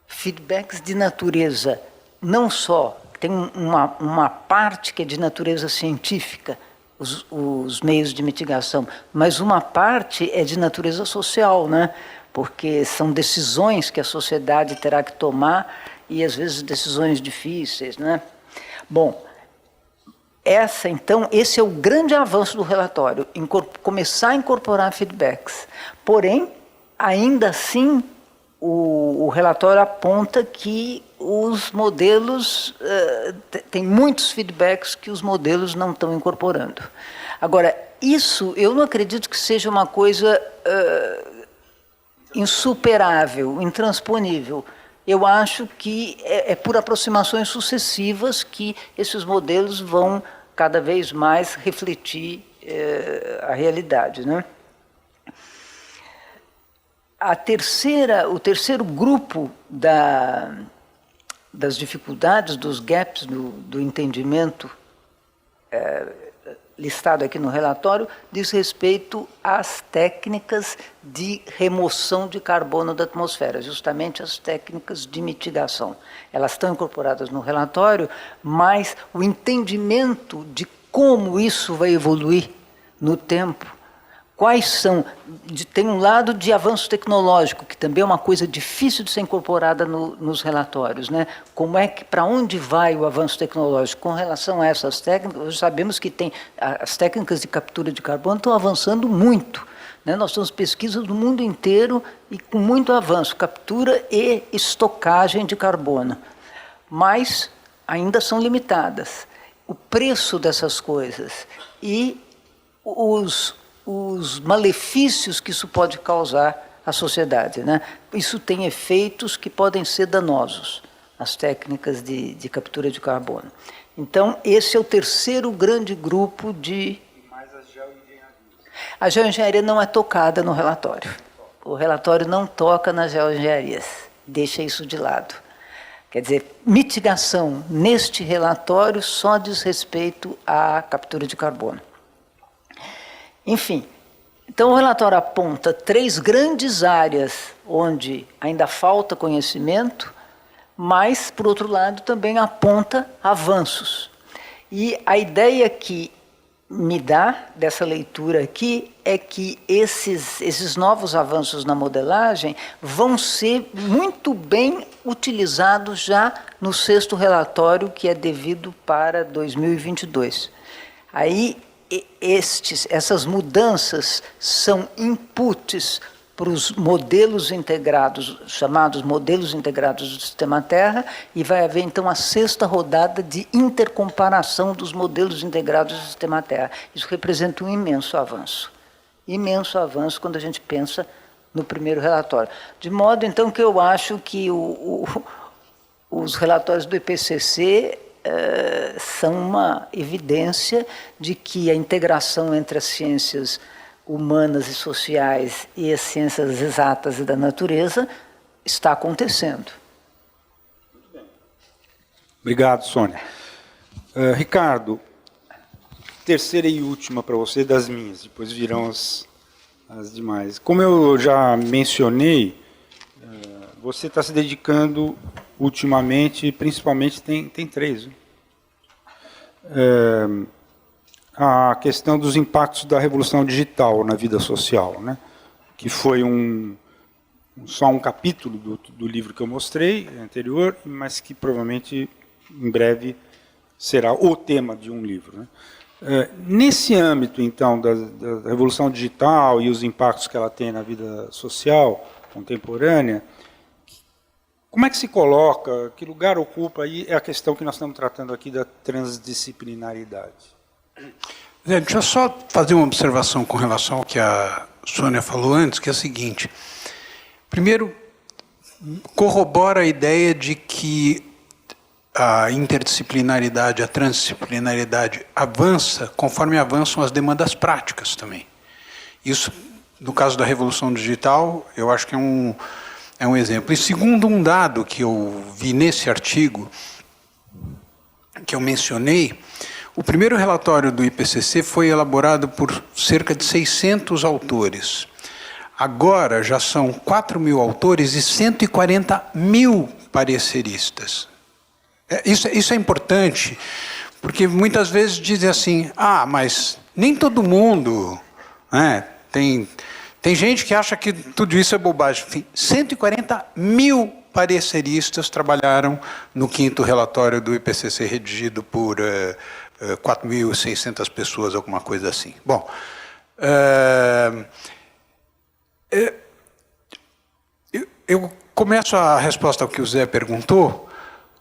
[SPEAKER 3] Feedbacks de natureza, não só, tem uma parte que é de natureza científica, os meios de mitigação, mas uma parte é de natureza social, né? Porque são decisões que a sociedade terá que tomar e, às vezes, decisões difíceis, né? Bom, esse é o grande avanço do relatório, começar a incorporar feedbacks. Porém, ainda assim, o relatório aponta que os modelos, tem muitos feedbacks que os modelos não estão incorporando. Agora, isso eu não acredito que seja uma coisa insuperável, intransponível. Eu acho que é por aproximações sucessivas que esses modelos vão cada vez mais refletir a realidade, né? O terceiro grupo das dificuldades, dos gaps do entendimento listado aqui no relatório, diz respeito às técnicas de remoção de carbono da atmosfera, justamente as técnicas de mitigação. Elas estão incorporadas no relatório, mas o entendimento de como isso vai evoluir no tempo, quais são, tem um lado de avanço tecnológico, que também é uma coisa difícil de ser incorporada nos relatórios, né? Como é que, para onde vai o avanço tecnológico? Com relação a essas técnicas, sabemos que as técnicas de captura de carbono estão avançando muito, né? Nós temos pesquisas do mundo inteiro e com muito avanço, captura e estocagem de carbono, mas ainda são limitadas. O preço dessas coisas e os malefícios que isso pode causar à sociedade, né? Isso tem efeitos que podem ser danosos, as técnicas de captura de carbono. Então, esse é o terceiro grande grupo de...
[SPEAKER 1] Mais as geoengenharias.
[SPEAKER 3] A geoengenharia não é tocada no relatório. O relatório não toca nas geoengenharias, deixa isso de lado. Quer dizer, mitigação neste relatório só diz respeito à captura de carbono. Enfim, então o relatório aponta 3 grandes áreas onde ainda falta conhecimento, mas, por outro lado, também aponta avanços. E a ideia que me dá dessa leitura aqui é que esses novos avanços na modelagem vão ser muito bem utilizados já no 6º relatório, que é devido para 2022. Aí, essas mudanças são inputs para os modelos integrados, chamados modelos integrados do Sistema Terra, e vai haver, então, a 6ª rodada de intercomparação dos modelos integrados do Sistema Terra. Isso representa um imenso avanço quando a gente pensa no primeiro relatório. De modo, então, que eu acho que os relatórios do IPCC são uma evidência de que a integração entre as ciências humanas e sociais e as ciências exatas e da natureza está acontecendo.
[SPEAKER 1] Muito bem. Obrigado, Sônia. Ricardo, terceira e última para você das minhas, depois virão as demais. Como eu já mencionei, você está se dedicando ultimamente, principalmente tem 3, né? A questão dos impactos da revolução digital na vida social, né? Que foi só um capítulo do livro que eu mostrei anterior, mas que provavelmente em breve será o tema de um livro, né? Nesse âmbito, então, da revolução digital e os impactos que ela tem na vida social contemporânea, como é que se coloca, que lugar ocupa aí é a questão que nós estamos tratando aqui da transdisciplinaridade?
[SPEAKER 2] Deixa eu só fazer uma observação com relação ao que a Sônia falou antes, que é a seguinte. Primeiro, corrobora a ideia de que a interdisciplinaridade, a transdisciplinaridade avança conforme avançam as demandas práticas também. Isso, no caso da revolução digital, eu acho que é um exemplo. E segundo um dado que eu vi nesse artigo, que eu mencionei, o primeiro relatório do IPCC foi elaborado por cerca de 600 autores. Agora já são 4.000 autores e 140.000 pareceristas. Isso é importante, porque muitas vezes dizem assim, mas nem todo mundo, né? Tem gente que acha que tudo isso é bobagem. Enfim, 140.000 pareceristas trabalharam no 5º relatório do IPCC, redigido por 4.600 pessoas, alguma coisa assim. Bom, eu começo a resposta ao que o Zé perguntou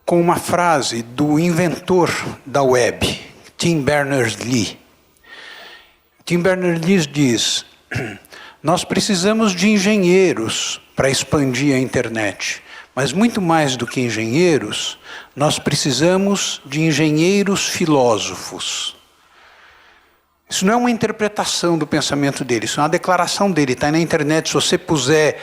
[SPEAKER 2] com uma frase do inventor da web, Tim Berners-Lee. Tim Berners-Lee diz: nós precisamos de engenheiros para expandir a internet, mas muito mais do que engenheiros, nós precisamos de engenheiros filósofos. Isso não é uma interpretação do pensamento dele, isso é uma declaração dele, está na internet. Se você puser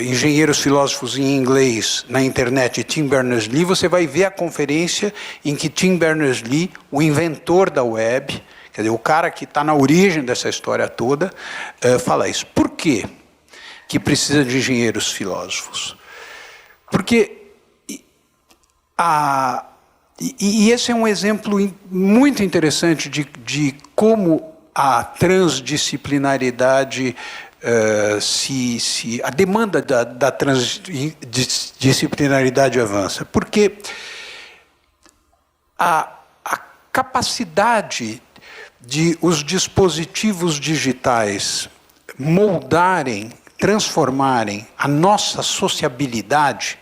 [SPEAKER 2] engenheiros filósofos em inglês na internet, Tim Berners-Lee, você vai ver a conferência em que Tim Berners-Lee, o inventor da web, quer dizer, o cara que está na origem dessa história toda, fala isso. Por quê que precisa de engenheiros filósofos? Porque esse é um exemplo muito interessante de como a transdisciplinaridade, a demanda da transdisciplinaridade avança. Porque a capacidade de os dispositivos digitais moldarem, transformarem a nossa sociabilidade,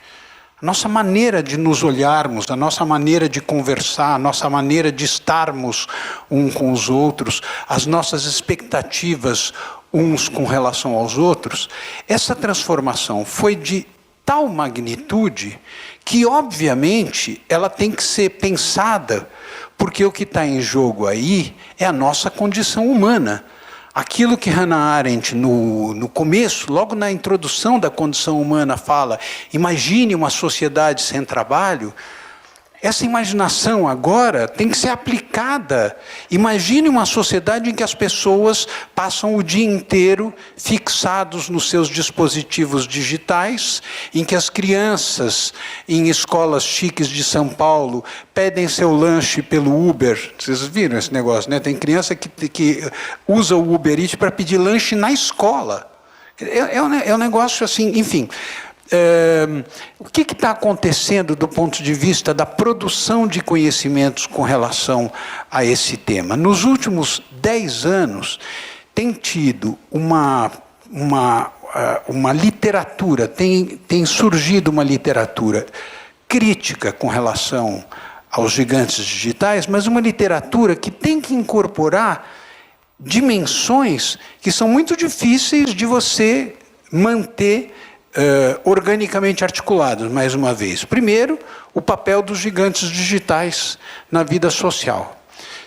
[SPEAKER 2] a nossa maneira de nos olharmos, a nossa maneira de conversar, a nossa maneira de estarmos uns com os outros, as nossas expectativas uns com relação aos outros, essa transformação foi de tal magnitude que, obviamente, ela tem que ser pensada, porque o que está em jogo aí é a nossa condição humana. Aquilo que Hannah Arendt, no começo, logo na introdução da condição humana, fala: imagine uma sociedade sem trabalho. Essa imaginação agora tem que ser aplicada. Imagine uma sociedade em que as pessoas passam o dia inteiro fixados nos seus dispositivos digitais, em que as crianças em escolas chiques de São Paulo pedem seu lanche pelo Uber. Vocês viram esse negócio, né? Tem criança que usa o Uber Eats para pedir lanche na escola. É um negócio assim, enfim. O que está acontecendo do ponto de vista da produção de conhecimentos com relação a esse tema? Nos últimos 10 anos, tem tido uma literatura, tem surgido uma literatura crítica com relação aos gigantes digitais, mas uma literatura que tem que incorporar dimensões que são muito difíceis de você manter organicamente articulados, mais uma vez. Primeiro, o papel dos gigantes digitais na vida social.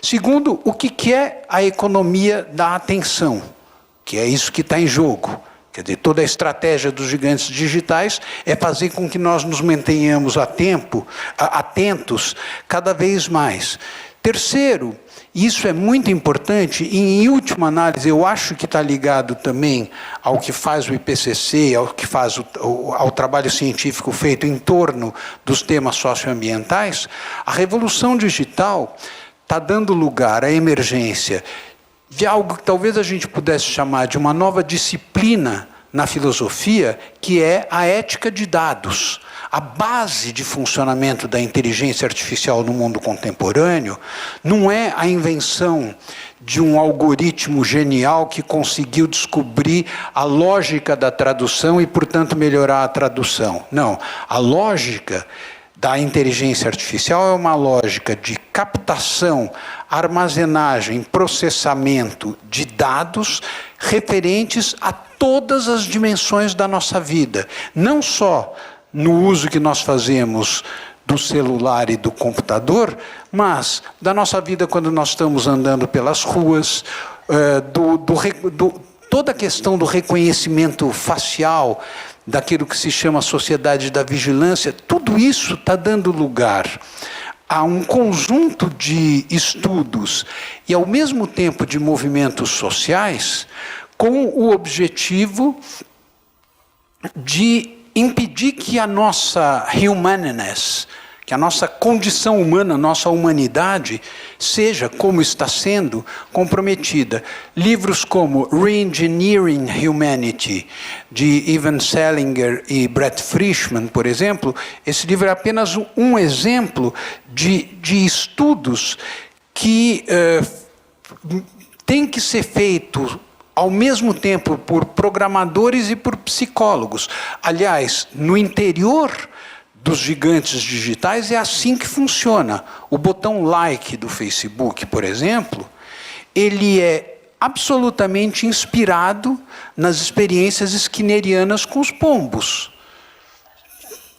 [SPEAKER 2] Segundo, o que é a economia da atenção, que é isso que está em jogo. Quer dizer, toda a estratégia dos gigantes digitais é fazer com que nós nos mantenhamos atentos cada vez mais. Terceiro, isso é muito importante, e em última análise, eu acho que está ligado também ao que faz o IPCC, ao trabalho científico feito em torno dos temas socioambientais. A revolução digital está dando lugar à emergência de algo que talvez a gente pudesse chamar de uma nova disciplina na filosofia, que é a ética de dados. A base de funcionamento da inteligência artificial no mundo contemporâneo não é a invenção de um algoritmo genial que conseguiu descobrir a lógica da tradução e, portanto, melhorar a tradução. Não, a lógica da inteligência artificial é uma lógica de captação, armazenagem, processamento de dados referentes a todas as dimensões da nossa vida. Não só no uso que nós fazemos do celular e do computador, mas da nossa vida quando nós estamos andando pelas ruas, toda a questão do reconhecimento facial, daquilo que se chama sociedade da vigilância, tudo isso está dando lugar a um conjunto de estudos e, ao mesmo tempo, de movimentos sociais, com o objetivo de impedir que a nossa humaneness, que a nossa condição humana, a nossa humanidade, seja, como está sendo, comprometida. Livros como Reengineering Humanity, de Ivan Selinger e Brett Frischman, por exemplo, esse livro é apenas um exemplo de estudos que têm que ser feitos ao mesmo tempo por programadores e por psicólogos. Aliás, no interior dos gigantes digitais é assim que funciona. O botão like do Facebook, por exemplo, ele é absolutamente inspirado nas experiências skinnerianas com os pombos.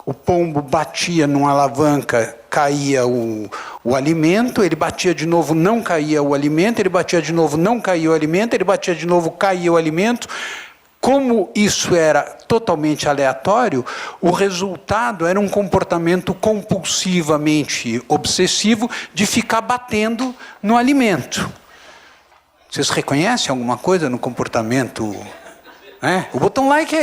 [SPEAKER 2] O pombo batia numa alavanca, caía o alimento, ele batia de novo, não caía o alimento, ele batia de novo, não caía o alimento, ele batia de novo, caía o alimento. Como isso era totalmente aleatório, o resultado era um comportamento compulsivamente obsessivo de ficar batendo no alimento. Vocês reconhecem alguma coisa no comportamento? O botão like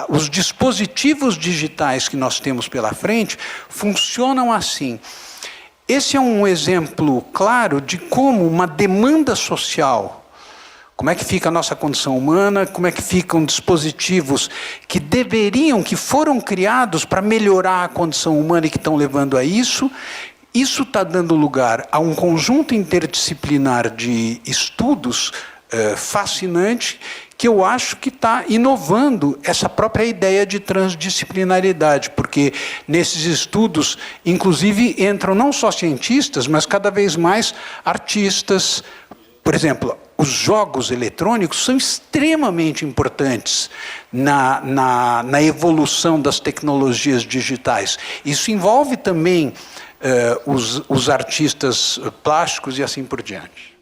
[SPEAKER 2] os dispositivos digitais que nós temos pela frente funcionam assim. Esse é um exemplo claro de como uma demanda social, como é que fica a nossa condição humana, como é que ficam dispositivos que foram criados para melhorar a condição humana e que estão levando a isso. Isso está dando lugar a um conjunto interdisciplinar de estudos fascinante, que eu acho que está inovando essa própria ideia de transdisciplinaridade, porque nesses estudos, inclusive, entram não só cientistas, mas cada vez mais artistas. Por exemplo, os jogos eletrônicos são extremamente importantes na evolução das tecnologias digitais. Isso envolve também os artistas plásticos e assim por diante.